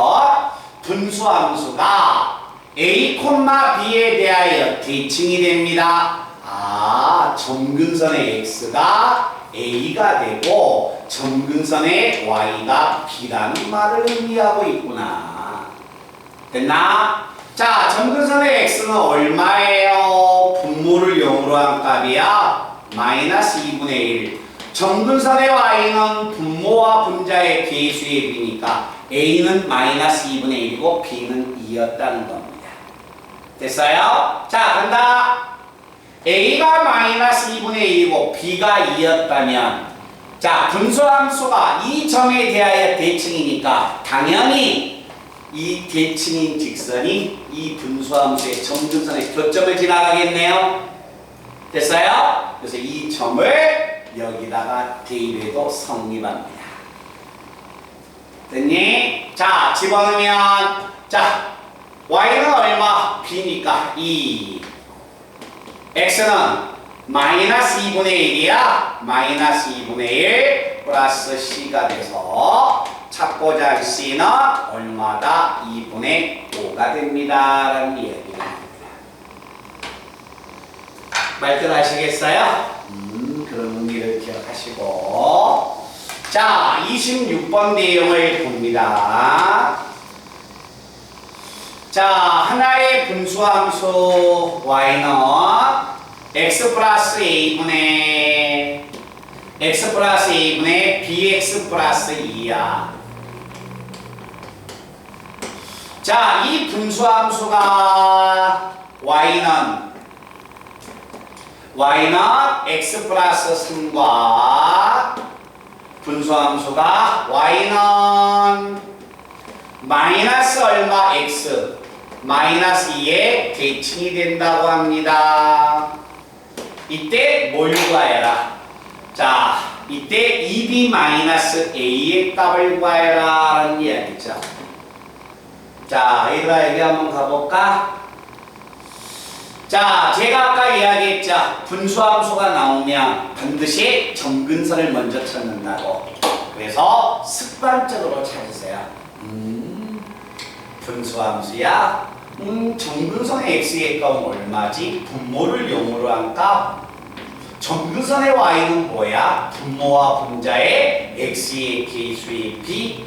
분수함수가 A, B에 대하여 대칭이 됩니다. 점근선의 x가 a가 되고 점근선의 y가 b라는 말을 의미하고 있구나. 됐나? 자, 점근선의 x는 얼마예요? 분모를 0으로 한 값이야. 마이너스 2분의 1. 점근선의 y는 분모와 분자의 계수의 b니까 a는 마이너스 2분의 1이고 b는 2였다는 겁니다. 됐어요? 자, 간다. a가 마이너스 2분의 1이고 b가 2였다면 자, 분수함수가 이 점에 대하여 대칭이니까 당연히 이 대칭인 직선이 이 분수함수의 점근선의 교점을 지나가겠네요. 됐어요? 그래서 이 점을 여기다가 대입해도 성립합니다. 됐니? 자, 집어넣으면 자, y는 얼마? b니까 2. x는 마이너스 2분의 1이야. 마이너스 2분의 1 플러스 c가 돼서 찾고자 할 c는 얼마다? 2분의 5가 됩니다. 라는 이야기입니다. 말들 하시겠어요? 그런 의미를 기억하시고 자, 26번 내용을 봅니다. 자, 하나의 분수함수 y는 x 플러스 a분의 bx 플러스 2야. 자, 이 분수함수가 y는 x 플러스 3과 분수함수가 y는 마이너스 얼마 x 마이너스 2에 대칭이 된다고 합니다. 이때 뭘 구하여라? 자, 이때 2b 마이너스 a의 값을 구하여라 라는 이야기죠. 자, 얘들아 여기 한번 가볼까? 자, 제가 아까 이야기했죠. 분수함수가 나오면 반드시 점근선을 먼저 찾는다고. 그래서 습관적으로 찾으세요. 분수함수야? 점근선의 x의 값은 얼마지? 분모를 0으로 한 값. 점근선의 y는 뭐야? 분모와 분자의 x의 계수의 b.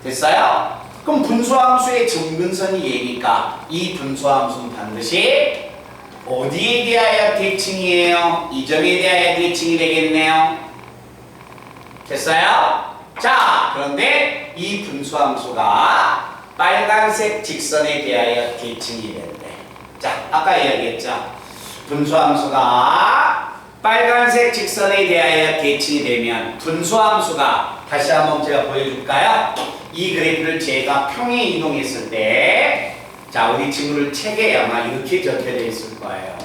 됐어요? 그럼 분수함수의 점근선이 얘니까 이 분수함수는 반드시 어디에 대하여 대칭이에요? 이 점에 대하여 대칭이 되겠네요. 됐어요? 자, 그런데 이 분수함수가 빨간색 직선에 대하여 대칭이 된대. 자, 아까 이야기했죠. 분수함수가 빨간색 직선에 대하여 대칭이 되면 분수함수가 다시 한번 제가 보여줄까요? 이 그래프를 제가 평행 이동했을 때 자, 우리 친구들 책에 아마 이렇게 적혀져 있을 거예요.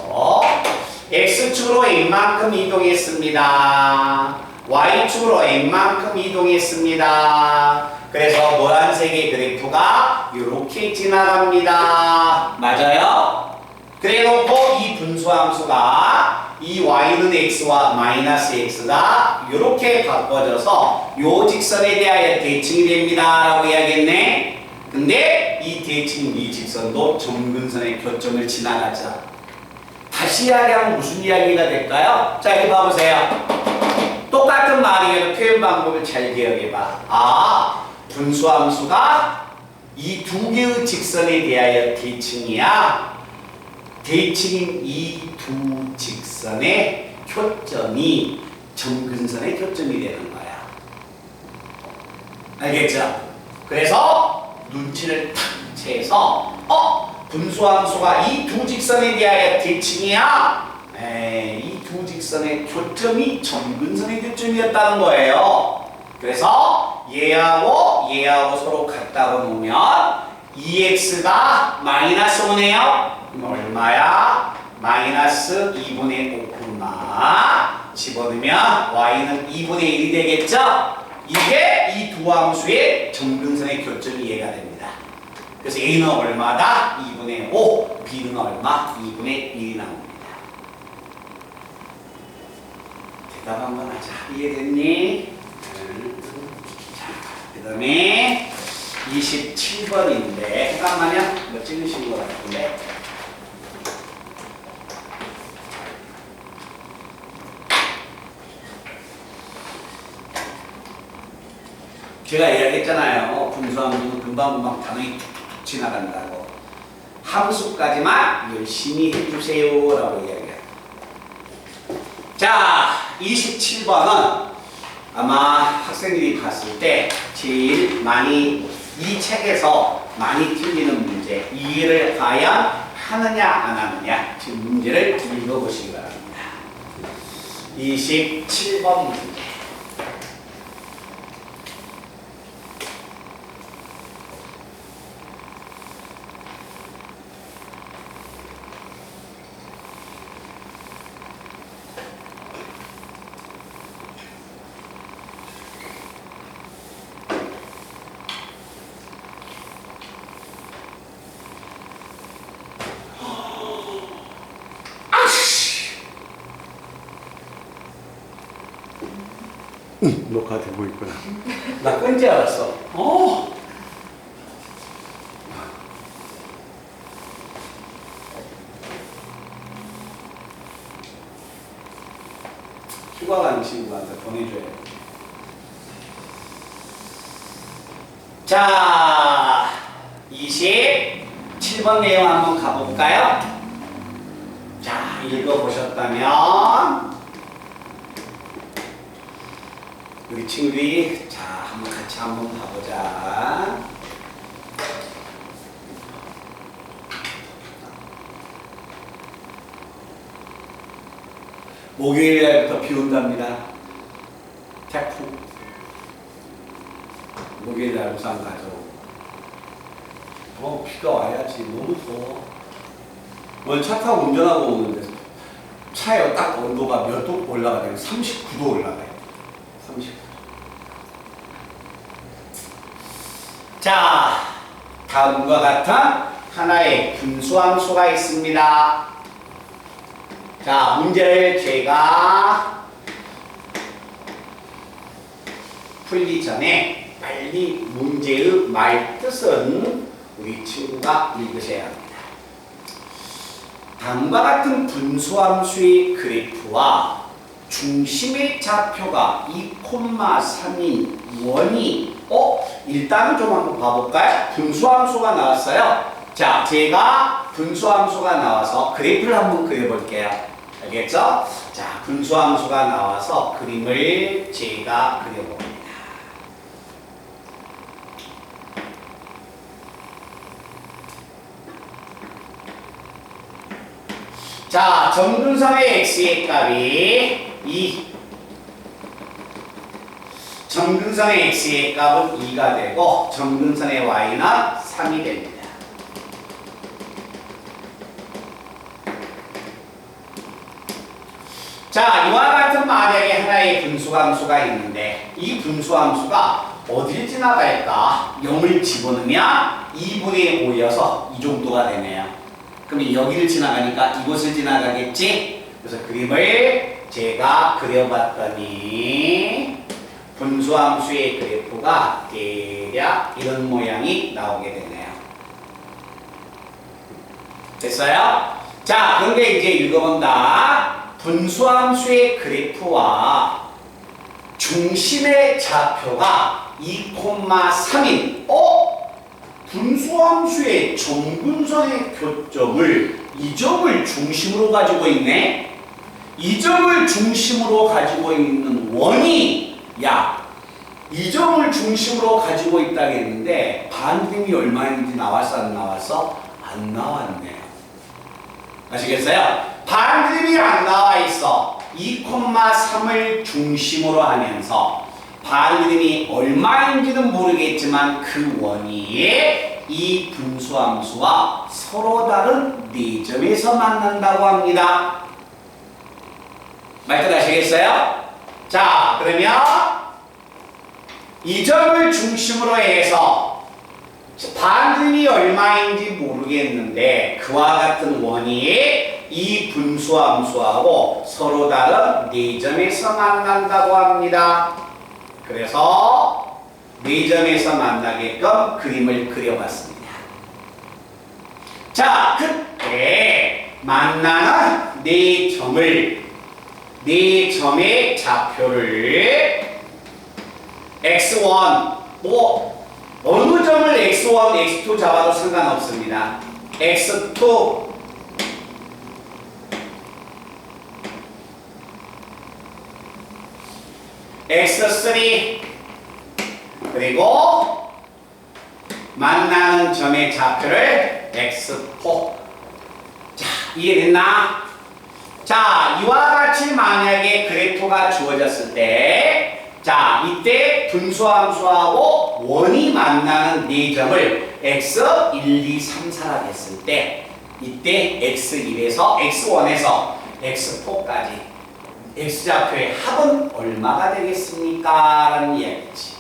X축으로 이만큼 이동했습니다. y축으로 n만큼 이동했습니다. 그래서 노란색의 그래프가 이렇게 지나갑니다. 맞아요? 그래 놓고 이 분수함수가 이 y는 x와 마이너스 x가 이렇게 바꿔져서 요 직선에 대하여 대칭이 됩니다 라고 이야기했네. 근데 이 대칭 이 직선도 점근선의 교점을 지나가죠. 다시 이야기하면 무슨 이야기가 될까요? 자, 여기 봐보세요. 똑같은 말이어도 표현 방법을 잘 기억해봐. 아, 분수함수가 이 두 개의 직선에 대하여 대칭이야. 대칭인 이 두 직선의 교점이 점근선의 교점이 되는 거야. 알겠죠? 그래서 눈치를 탁 채서 분수함수가 이 두 직선에 대하여 대칭이야. 이 두 직선의 교점이 점근선의 교점이었다는 거예요. 그래서 얘하고 서로 같다고 놓으면 2x가 마이너스 5네요. 얼마야? 마이너스 2분의 5콤마 집어넣으면 y는 2분의 1이 되겠죠? 이게 이 두 함수의 점근선의 교점이 얘가 됩니다. 그래서 a는 얼마다? 2분의 5, b는 얼마? 2분의 1이 나옵니다. 대답 한번 하자. 이해됐니? 자, 그 다음에 27번인데 잠깐만요. 뭐 찍으신 것 같은데. 제가 이야기했잖아요. 분수함수는 금방금방 단어이 툭툭툭 지나간다고. 함수까지만 열심히 해주세요 라고 이야기해요. 자, 27번은 아마 학생들이 봤을 때 제일 많이 이 책에서 많이 틀리는 문제, 이해를 과연 하느냐 안 하느냐, 지금 문제를 읽어보시기 바랍니다. 27번 문제. 녹화되고 있구나. 나 끈지 알았어. 휴가 가는 친구한테 보내줘야 돼. 자, 27번 내용 한번 가볼까요? 자, 읽어보셨다면 우리 친구들이 자 한번 같이 한번 봐보자. 목요일 날부터 비 온답니다. 태풍. 목요일 날 우산 가져오고. 비가 와야지. 너무 더워. 오늘 차 타고 운전하고 오는데 차에 딱 온도가 몇 도 올라가요? 39도 올라가요. 39도. 자, 다음과 같은 하나의 분수함수가 있습니다. 자, 문제를 제가 풀기 전에 빨리 문제의 말뜻은 우리 친구가 읽으셔야 합니다. 다음과 같은 분수함수의 그래프와 중심의 좌표가 2,3인 원이 일단은 좀 한번 봐볼까요? 분수함수가 나왔어요. 자, 제가 분수함수가 나와서 그래프를 한번 그려볼게요. 알겠죠? 자, 분수함수가 나와서 그림을 제가 그려봅니다. 자, 점근선의 x의 값이 2. 점근선의 x의 값은 2가 되고 점근선의 y는 3이 됩니다. 자, 이와 같은 만약에 하나의 분수함수가 있는데 이 분수함수가 어딜 지나갈까? 0을 집어넣으면 2분의 5여서 이 정도가 되네요. 그럼 여기를 지나가니까 이곳을 지나가겠지? 그래서 그림을 제가 그려봤더니 분수함수의 그래프가 대략 이런 모양이 나오게 되네요. 됐어요? 자, 그런데 이제 읽어본다. 분수함수의 그래프와 중심의 좌표가 2,3인 분수함수의 점근선의 교점을 이 점을 중심으로 가지고 있네. 이 점을 중심으로 가지고 있는 원이 이 점을 중심으로 가지고 있다겠는데 반등이 얼마인지 나왔어 안 나왔어? 안 나왔네요. 아시겠어요? 반드림이 안 나와 있어. 2,3을 중심으로 하면서 반드림이 얼마인지는 모르겠지만 그 원이 이 분수함수와 서로 다른 4점에서 만난다고 합니다. 말뜻 아시겠어요? 자, 그러면 이 점을 중심으로 해서 반등이 얼마인지 모르겠는데 그와 같은 원이 이 분수함수하고 서로 다른 4점에서 만난다고 합니다. 그래서 4점에서 만나게끔 그림을 그려봤습니다. 자, 그때 만나는 4점의 좌표를 x1 어느 점을 x1, x2 잡아도 상관없습니다. x2 x3 그리고 만나는 점의 좌표를 x4. 자, 이해됐나? 자, 이와 같이 만약에 그래프가 주어졌을 때 자, 이때 분수함수하고 원이 만나는 4점을 x1, 2, 3, 4라 했을 때 이때 x1에서 x1에서 x4까지 x좌표의 합은 얼마가 되겠습니까? 라는 이야기지.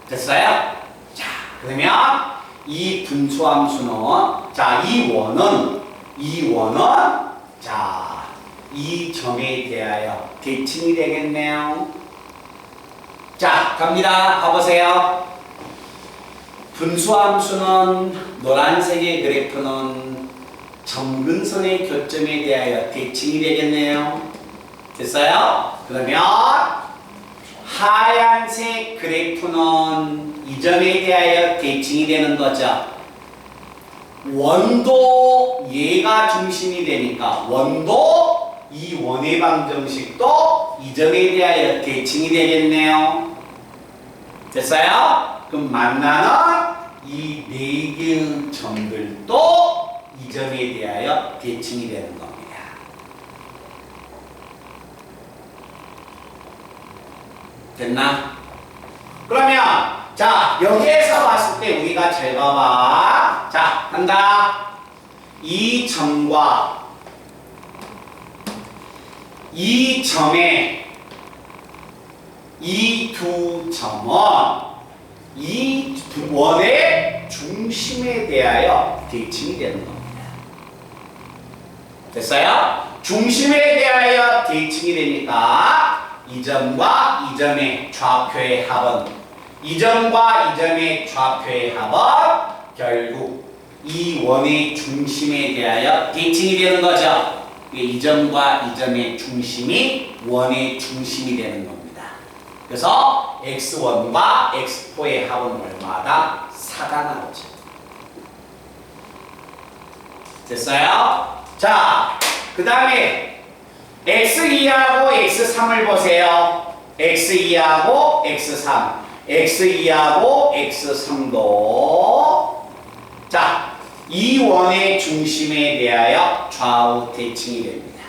됐어요? 자, 그러면 이 분수함수는 자, 이 원은 자, 이 점에 대하여 대칭이 되겠네요. 자, 갑니다. 가보세요. 분수함수는 노란색의 그래프는 점근선의 교점에 대하여 대칭이 되겠네요. 됐어요? 그러면 하얀색 그래프는 이 점에 대하여 대칭이 되는 거죠. 원도 얘가 중심이 되니까 원도 이 원의 방정식도 이 점에 대하여 대칭이 되겠네요. 됐어요? 그럼 만나는 이 4개의 점들도 이 점에 대하여 대칭이 되는 겁니다. 됐나? 그러면 자, 여기에서 봤을 때 우리가 잘 봐봐. 자, 한다. 이 점과 이 점의 이 두 점은 이 원의 중심에 대하여 대칭이 되는 겁니다. 됐어요? 중심에 대하여 대칭이 되니까 이 점과 이 점의 좌표의 합은 이 점과 이 점의 좌표의 합은 결국 이 원의 중심에 대하여 대칭이 되는 거죠. 이 점과 이 점의 중심이 원의 중심이 되는 겁니다. 그래서 x1과 x4의 합은 얼마다? 4가 나오죠. 됐어요? 자, 그 다음에 x2하고 x3을 보세요. x2하고 x3 x2하고 x3도 자, 이 원의 중심에 대하여 좌우 대칭이 됩니다.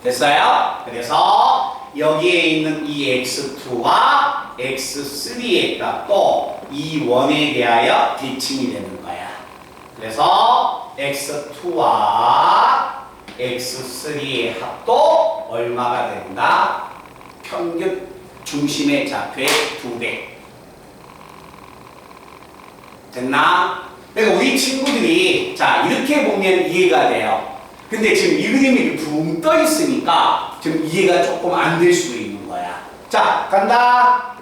됐어요? 그래서 여기에 있는 이 x2와 x3의 값도 이 원에 대하여 대칭이 되는 거야. 그래서 x2와 x3의 합도 얼마가 된다? 평균 중심의 좌표의 2배. 됐나? 그러니까 우리 친구들이 자 이렇게 보면 이해가 돼요. 근데 지금 이 그림이 붕 떠 있으니까 지금 이해가 조금 안 될 수도 있는 거야. 자, 간다.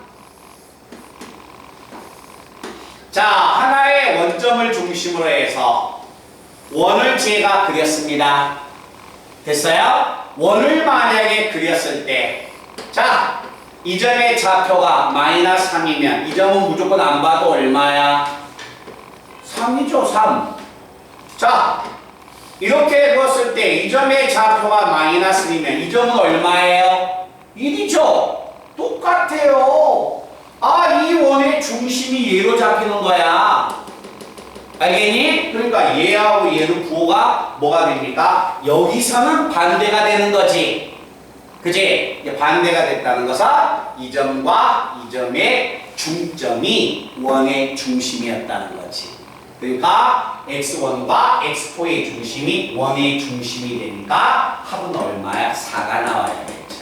자, 하나의 원점을 중심으로 해서 원을 제가 그렸습니다. 됐어요? 원을 만약에 그렸을 때, 자, 이 점의 좌표가 마이너스 3이면 이 점은 무조건 안 봐도 얼마야? 3이죠, 3. 자, 이렇게 그었을 때 이 점의 좌표가 마이너스 1이면 이 점은 얼마예요? 1이죠? 똑같아요. 아, 이 원의 중심이 얘로 잡히는 거야. 알겠니? 그러니까 얘하고 얘는 부호가 뭐가 됩니까? 여기서는 반대가 되는 거지. 그지? 이제 반대가 됐다는 것은 이 점과 이 점의 중점이 원의 중심이었다는 거지. 그러니까 x1과 x4의 중심이 원의 중심이 되니까 합은 얼마야? 4가 나와야 되겠죠.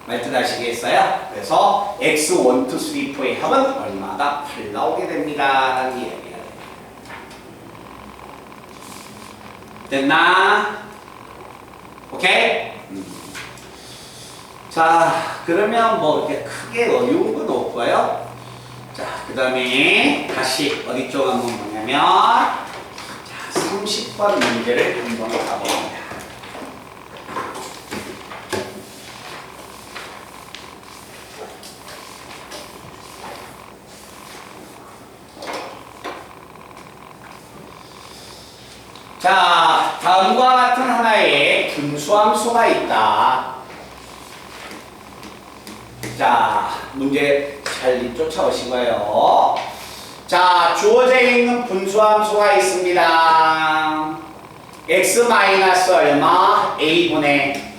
말뜻 아시겠어요? 그래서 x1, 2, 3, 4의 합은 얼마가? 8 나오게 됩니다. 라는 이야기가 됩니다. 됐나? 오케이? 자, 그러면 뭐 이렇게 크게 어려운 건 없고요. 자, 그 다음에 다시 어디 쪽 한번 보냐면 자, 30번 문제를 한번 가봅니다. 자, 다음과 같은 하나의 분수함수가 있다. 자, 문제 잘 쫓아오시고요. 자, 주어져 있는 분수함수가 있습니다. x 마이너스 얼마? a분의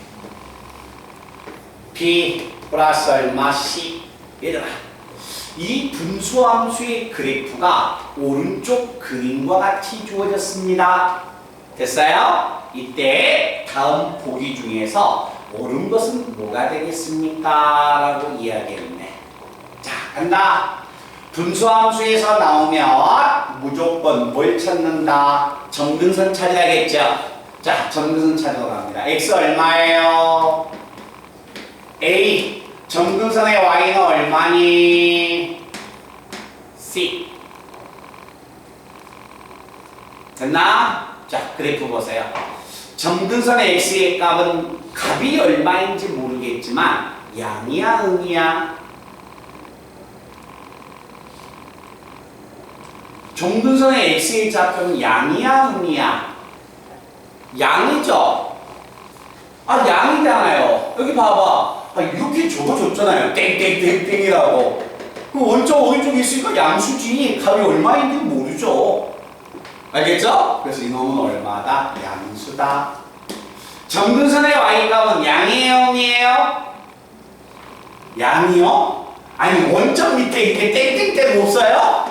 b 플러스 얼마? c. 얘들아, 이 분수함수의 그래프가 오른쪽 그림과 같이 주어졌습니다. 됐어요? 이때 다음 보기 중에서 옳은 것은 뭐가 되겠습니까? 라고 이야기했네. 자, 간다. 분수함수에서 나오면 무조건 뭘 찾는다? 점근선 찾아야겠죠? 자, 점근선 찾으러 갑니다. x 얼마예요? a. 점근선의 y는 얼마니? c. 됐나? 자, 그래프 보세요. 점근선의 x의 값은 값이 얼마인지 모르겠지만 양이야, 음이야? 점근선의 x의 좌표는 양이야, 음이야? 양이죠? 아, 양이잖아요. 여기 봐봐. 아, 이렇게 적어줬잖아요. 땡땡땡땡이라고. 그 원점 오른쪽에 있으니까 양수지 값이 얼마인지 모르죠. 알겠죠? 그래서 이놈은 얼마다? 양수다. 점근선의 y값은 양이에요, 음이에요? 양이요? 아니, 원점 밑에 이렇게 땡땡땡 못 써요?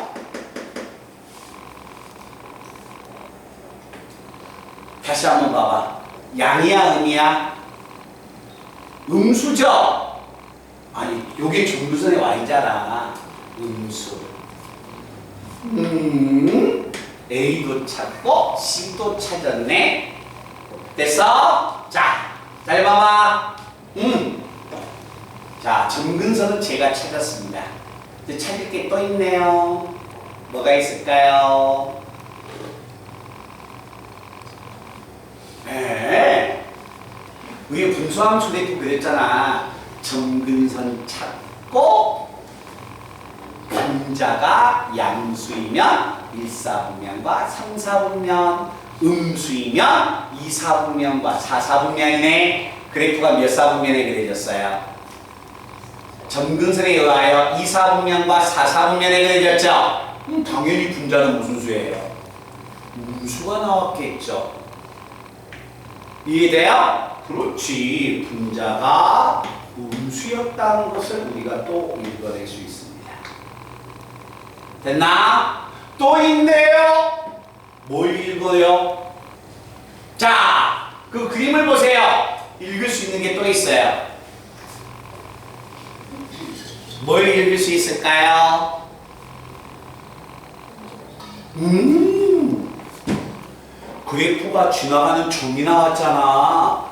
다시 한번 봐봐. 양이야, 음이야? 음수죠? 아니, 요게 점근선의 y잖아. 음수. A도 찾고 C도 찾았네. 됐어? 자, 잘 봐봐. 자, 점근선은 제가 찾았습니다. 이제 찾을 게 또 있네요. 뭐가 있을까요? 네. 우리 분수함수 그래프 그랬잖아. 점근선 찾고 분자가 양수이면 1사분면과 3사분면, 음수이면 2사분면과 4사분면이네. 그래프가 몇 사분면에 그려졌어요? 점근선에 의하여 2사분면과 4사분면에 그려졌죠? 당연히 분자는 무슨 수예요? 음수가 나왔겠죠. 이해돼요? 그렇지. 분자가 음수였다는 것을 우리가 또 읽어낼 수 있습니다. 됐나? 또 있네요. 뭘 읽어요? 자, 그 그림을 보세요. 읽을 수 있는 게 또 있어요. 뭘 읽을 수 있을까요? 그래프가 지나가는 점이 나왔잖아.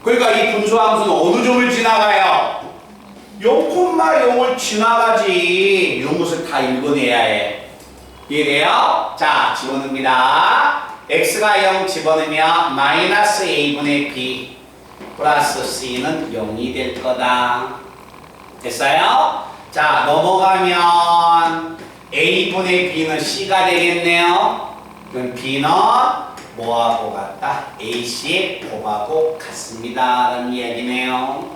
그러니까 이 분수함수는 어느 점을 지나가요? 0,0을 지나가지. 이런 것을 다 읽어내야 해. 이해돼요? 자, 집어넣습니다. x가 0 집어넣으면 마이너스 a분의 b 플러스 c는 0이 될 거다. 됐어요? 자, 넘어가면 a분의 b는 c가 되겠네요. 그럼 b는 뭐하고 같다? AC의 곱하고 같습니다. 라는 이야기네요.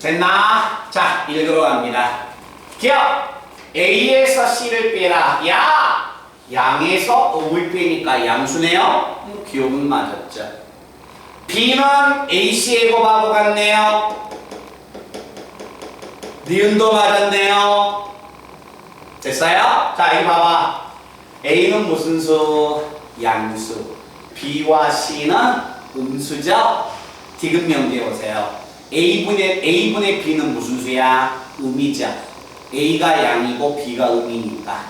됐나? 자, 읽으러 갑니다. 기억! A에서 C를 빼라. 야! 양에서 음을 빼니까 양수네요? 기억은 맞았죠. B는 AC의 곱하고 같네요. 니은도 맞았네요. 됐어요? 자, 이거 봐봐. A는 무슨 수? 양수. B와 C는 음수죠? 디귿 명제 보세요. A분의 B는 무슨 수야? 음이죠. A가 양이고 B가 음이니까.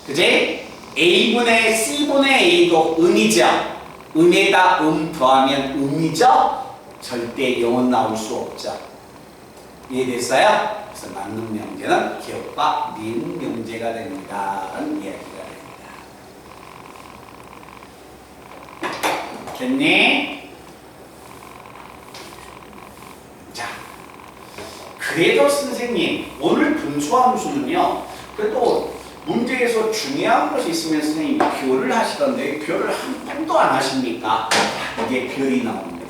그지? A분의 C분의 A도 음이죠. 음에다 더하면 음이죠? 절대 0은 나올 수 없죠. 이해됐어요? 그래서 맞는 명제는 기억과 니은 명제가 됩니다. 라는 이야기가 됩니다. 됐니? 자, 그래도 선생님 오늘 분수함수는요 그래도 문제에서 중요한 것이 있으면 선생님이 별을 하시던데 별을 한 번도 안 하십니까? 이게 별이 나옵니다.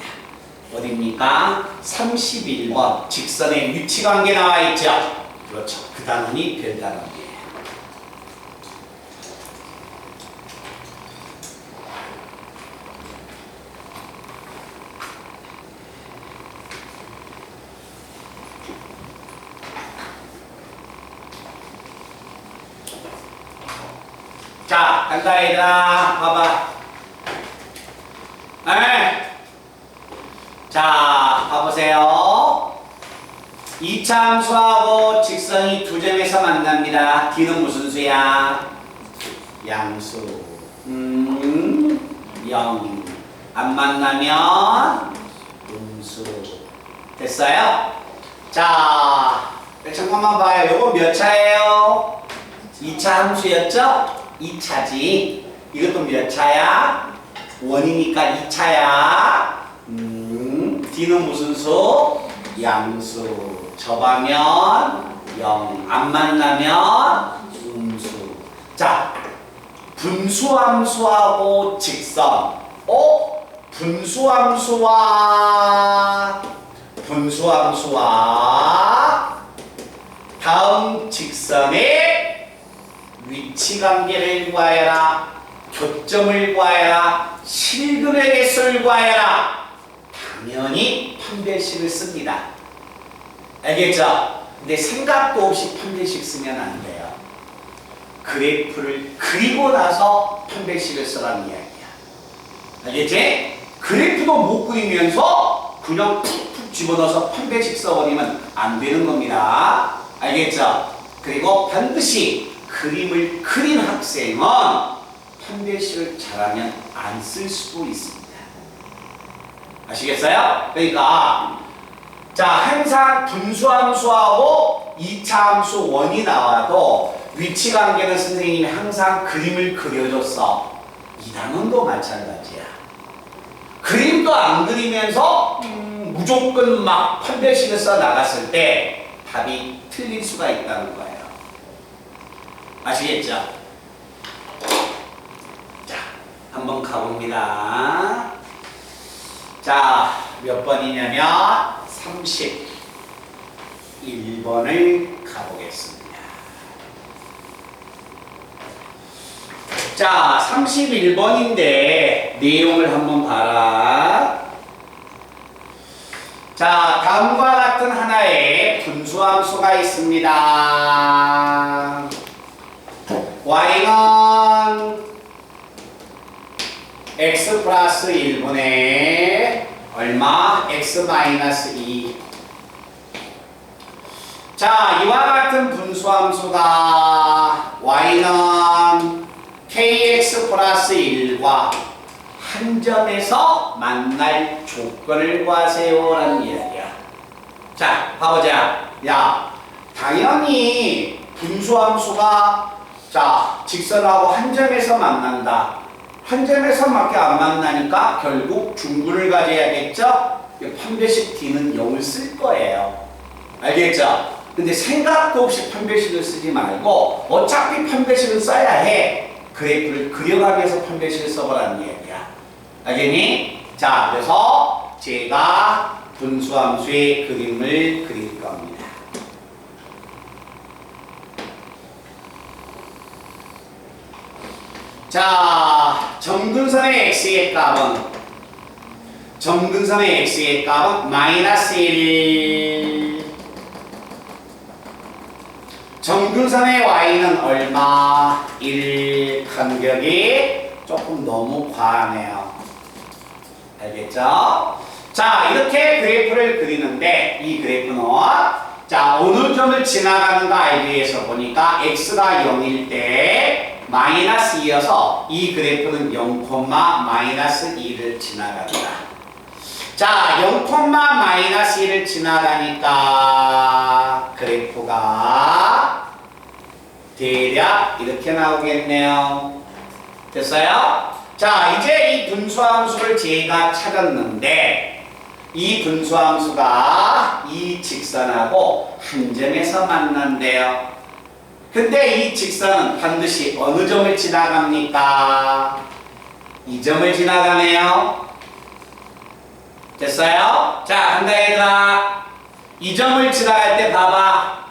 어디입니까? 31번 직선의 위치관계 나와 있죠? 그렇죠. 그 단원이 별 단원이에요. 자, 간다 얘들아. 봐봐. 네. 자, 봐보세요. 2차 함수하고 직선이 두 점에서 만납니다. D는 무슨 수야? 양수. 0. 안 만나면 음수. 됐어요? 자, 잠깐만 봐요. 요거 몇 차예요? 2차 함수였죠? 2차지. 이것도 몇 차야? 원이니까 2차야. D는 무슨 수? 양수. 접하면 0. 안 만나면 음수. 자, 분수함수하고 직선. 분수함수와 다음 직선의 위치관계를 구하여라. 교점을 구하여라. 실근의 개수를 구하여라. 당연히 판별식을 씁니다. 알겠죠? 근데 생각도 없이 판별식 쓰면 안 돼요. 그래프를 그리고 나서 판별식을 쓰라는 이야기야. 알겠지? 그래프도 못 그리면서 그냥 푹푹 집어넣어서 판별식 써버리면 안 되는 겁니다. 알겠죠? 그리고 반드시 그림을 그린 학생은 판별식을 잘하면 안 쓸 수도 있습니다. 아시겠어요? 그러니까 자, 항상 분수함수하고 2차 함수 원이 나와도 위치관계는 선생님이 항상 그림을 그려줬어. 2단원도 마찬가지야. 그림도 안 그리면서 무조건 막 판별식을 써 나갔을 때 답이 틀릴 수가 있다는 거예요. 아시겠죠? 자, 한번 가봅니다. 자, 몇 번이냐면 31번을 가보겠습니다. 자, 31번인데 내용을 한번 봐라. 자, 다음과 같은 하나의 분수함수가 있습니다. y는 x 플러스 1분의 얼마? x 마이너스 2. 자, 이와 같은 분수함수가 y는 kx 플러스 1과 한 점에서 만날 조건을 구하세요라는 이야기야. 자, 봐보자. 야, 당연히 분수함수가 자, 직선하고 한 점에서 만난다. 한 점에서밖에 안 만나니까 결국 중구를 가져야겠죠? 판별식 D는 0을 쓸 거예요. 알겠죠? 근데 생각도 없이 판별식을 쓰지 말고 어차피 판별식은 써야 해. 그래프를 그려가면서 판별식을 써보라는 얘기야. 알겠니? 자, 그래서 제가 분수함수의 그림을 그릴 겁니다. 자, 점근선의 x의 값은 마이너스 1. 점근선의 y는 얼마? 1. 간격이 조금 너무 과하네요. 알겠죠? 자, 이렇게 그래프를 그리는데 이 그래프는 자, 어느 점을 지나가는 가 알기 위해서 보니까 x가 0일 때 마이너스 2여서 이 그래프는 0, 마이너스 2를 지나갑니다. 자, 0, 마이너스 1을 지나가니까 그래프가 대략 이렇게 나오겠네요. 됐어요? 자, 이제 이 분수함수를 제가 찾았는데 이 분수함수가 이 직선하고 한 점에서 만난대요. 근데 이 직선은 반드시 어느 점을 지나갑니까? 이 점을 지나가네요. 됐어요? 자, 간다 얘들아. 이 점을 지나갈 때 봐봐.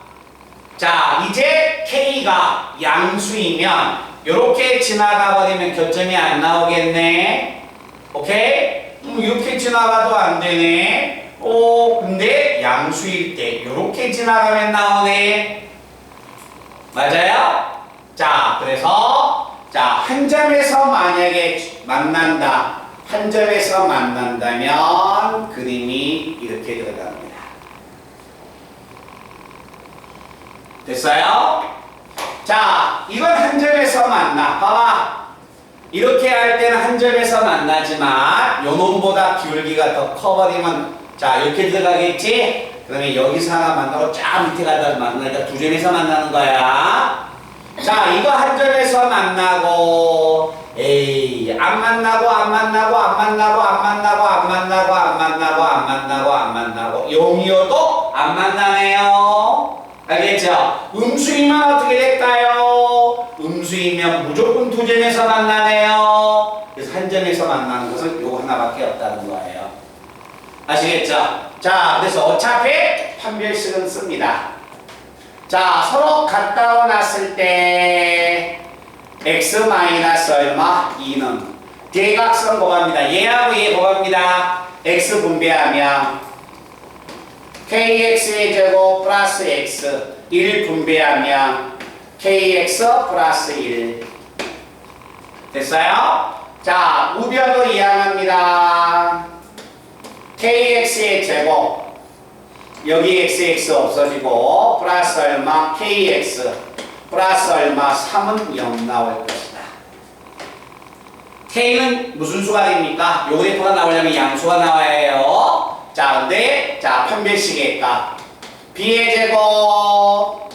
자, 이제 K가 양수이면 이렇게 지나가 버리면 교점이 안 나오겠네. 오케이? 이렇게 지나가도 안 되네. 근데 양수일 때 이렇게 지나가면 나오네. 맞아요? 자, 그래서 자, 한 점에서 만약에 만난다. 한 점에서 만난다면 그림이 이렇게 들어갑니다. 됐어요? 자, 이건 한 점에서 만나. 봐봐. 이렇게 할 때는 한 점에서 만나지만 요놈보다 기울기가 더 커버리면 자, 이렇게 들어가겠지? 그러면 여기서 하나 만나고 쫙 밑에 가다 만나니까 두 점에서 만나는 거야. 자, 이거 한 점에서 만나고 에이, 안 만나고 0이어도 안 만나네요. 알겠죠? 음수이면 어떻게 될까요? 음수이면 무조건 두 점에서 만나네요. 그래서 한 점에서 만나는 것은 요 하나밖에 없다는 거예요. 아시겠죠? 자, 그래서 어차피 판별식은 씁니다. 자, 서로 가까워 놨을 때 x 마이너스 얼마? 2는 대각선 보갑니다. 얘하고 얘 보갑니다. x 분배하면 kx의 제곱 플러스 x 1 분배하면 kx 플러스 1 됐어요? 자, 우변도 이항합니다. kx의 제곱 여기 xx 없어지고 플러스 얼마? kx 플러스 얼마? 3은 0 나올 것이다. k는 무슨 수가 됩니까? 요 그래프가 나오려면 양수가 나와야 해요. 자, 근데 자, 판별식의 값 b의 제곱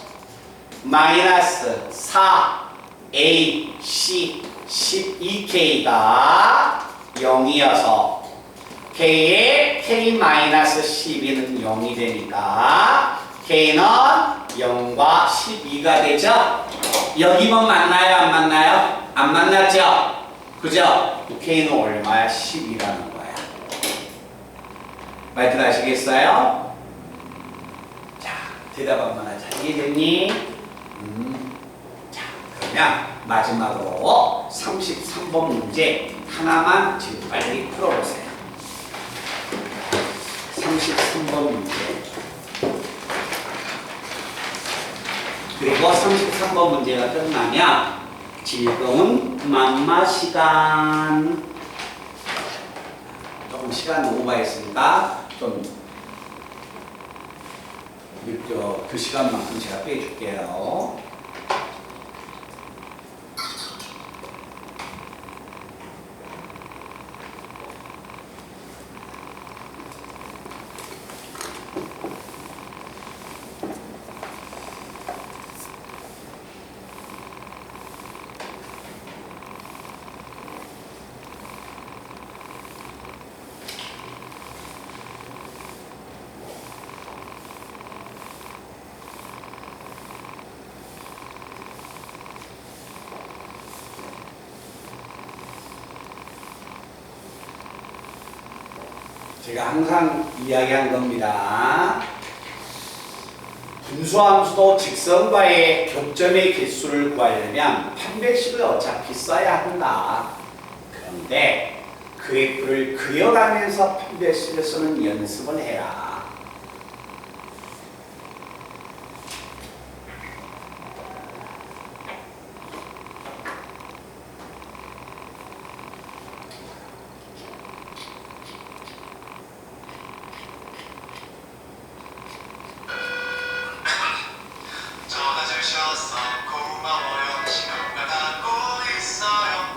마이너스 4a c 12k가 0이어서 k의 k-12는 0이 되니까 k는 0과 12가 되죠? 여기만 만나요? 안 만나요? 안 만났죠? 그죠? k는 얼마야? 10이라는 거야. 말들 아시겠어요? 자, 대답 한번 하자. 이해됐니? 자, 그러면 마지막으로 33번 문제 하나만 지금 빨리 풀어보세요. 33번 문제. 그리고 33번 문제가 끝나면 즐거운 맘마 시간. 조금 시간 오버했으니까 좀 그 시간만큼 제가 빼줄게요. 제가 항상 이야기한 겁니다. 분수함수도 직선과의 교점의 개수를 구하려면 판별식을 어차피 써야 한다. 그런데 그래프를 그려가면서 판별식을 쓰는 연습을 해라. 전화 주셔서 고마워요. 시간 나가고 있어요.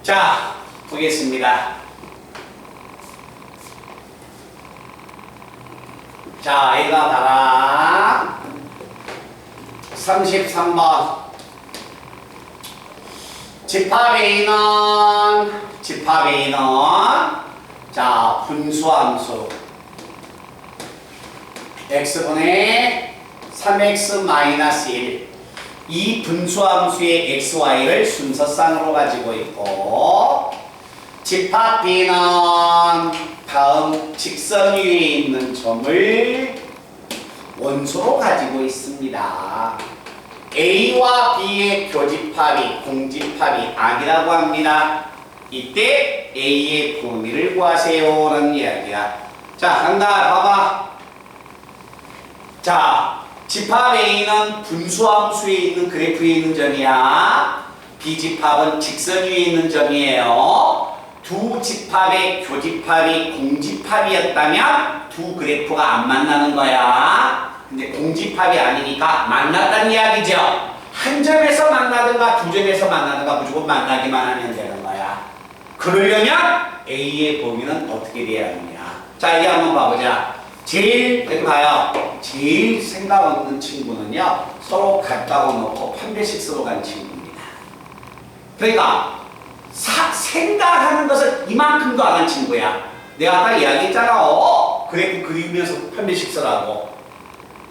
자, 보겠습니다. 자, 이거 봐라. 33번. 집합 A는 자, 분수함수 x분의 3x-1 이 분수함수의 xy를 순서쌍으로 가지고 있고 집합 B는 다음 직선 위에 있는 점을 원소로 가지고 있습니다. A와 B의 교집합이 공집합이 아니라고 합니다. 이때 A의 범위를 구하세요라는 이야기야. 자, 간다. 봐봐. 자, 집합 A는 분수함수에 있는 그래프에 있는 점이야. B집합은 직선 위에 있는 점이에요. 두 집합의 교집합이 공집합이었다면 두 그래프가 안 만나는 거야. 근데 공집합이 아니니까 만났다는 이야기죠. 한 점에서 만나든가 두 점에서 만나든가 무조건 만나기만 하면 되는 거야. 그러려면 A의 범위는 어떻게 돼야 하느냐. 자, 이제 한번 봐보자. 제일 이렇게 봐요. 제일 생각 없는 친구는요, 서로 같다고 놓고 판별식 쓰러 간 친구입니다. 그러니까 생각하는 것을 이만큼도 안 한 친구야. 내가 아까 이야기했잖아. 그래프 그리면서 판별식 쓰라고.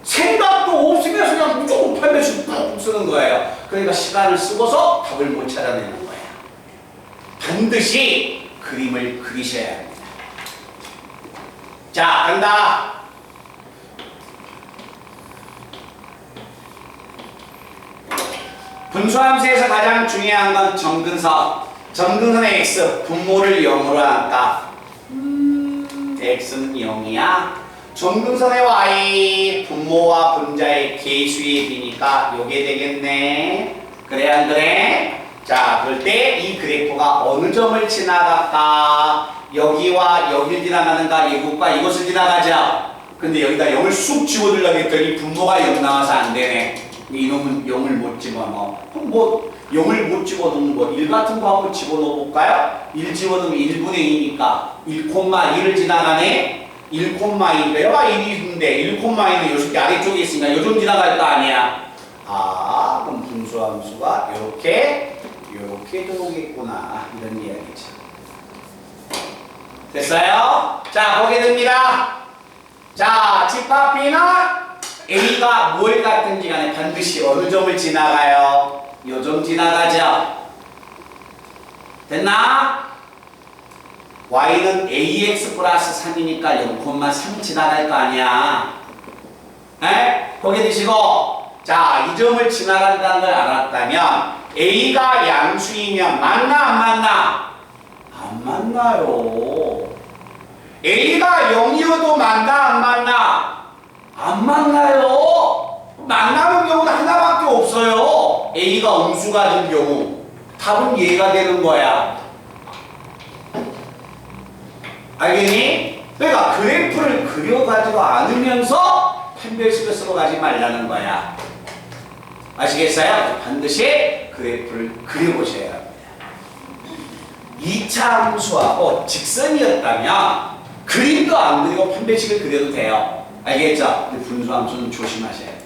생각도 없으면서 그냥 무조건 판별식 푹 쓰는 거예요. 그러니까 시간을 쓰고서 답을 못 찾아내는 거야. 반드시 그림을 그리셔야 합니다. 자, 간다. 분수함수에서 가장 중요한 건 점근선. 점근선의 x, 분모를 0으로 한다. x는 0이야. 점근선의 y, 분모와 분자의 개수의 b니까 요게 되겠네. 그래 안 그래? 자, 그럴 때 이 그래프가 어느 점을 지나갈까? 여기와 여기를 지나가는가? 이곳과 이곳을 지나가죠. 근데 여기다 0을 쑥 집어넣으려고 했더니 분모가 0 나와서 안 되네. 이놈은 0을 못 집어넣어. 그럼 뭐 0을 못 집어넣는 거 1 같은 거 한번 집어넣어 볼까요? 1 집어넣으면 1분의 2니까 1,2를 지나가네. 1,2. 얘가 1이 있는데 1,2는 요 새끼 아래쪽에 있으니까 요 좀 지나갈 거 아니야. 아, 그럼 분수함수가 요렇게 들어오겠구나. 이런 이야기죠. 됐어요? 자, 보게 됩니다. 자, 집합 B는 A가 뭘 같은지 간에 반드시 어느 점을 지나가요? 요 점 지나가죠? 됐나? Y는 AX 플러스 3이니까 0,3 지나갈 거 아니야. 에? 보게 되시고 자, 이 점을 지나간다는 걸 알았다면 A가 양수이면 맞나 안 만나? 안 만나요. A가 0이어도 만나 안 만나? 안 만나요. 만나는 경우는 하나밖에 없어요. A가 음수가 된 경우. 답은 얘가 되는 거야. 알겠니? 그러니까 그래프를 그려가지고 않으면서 판별식을 쓰고 가지 말라는 거야. 아시겠어요? 반드시 그래프를 그려보셔야 합니다. 2차 함수하고 직선이었다면 그림도 안 그리고 판별식을 그려도 돼요. 알겠죠? 근데 분수함수는 조심하셔야 돼요.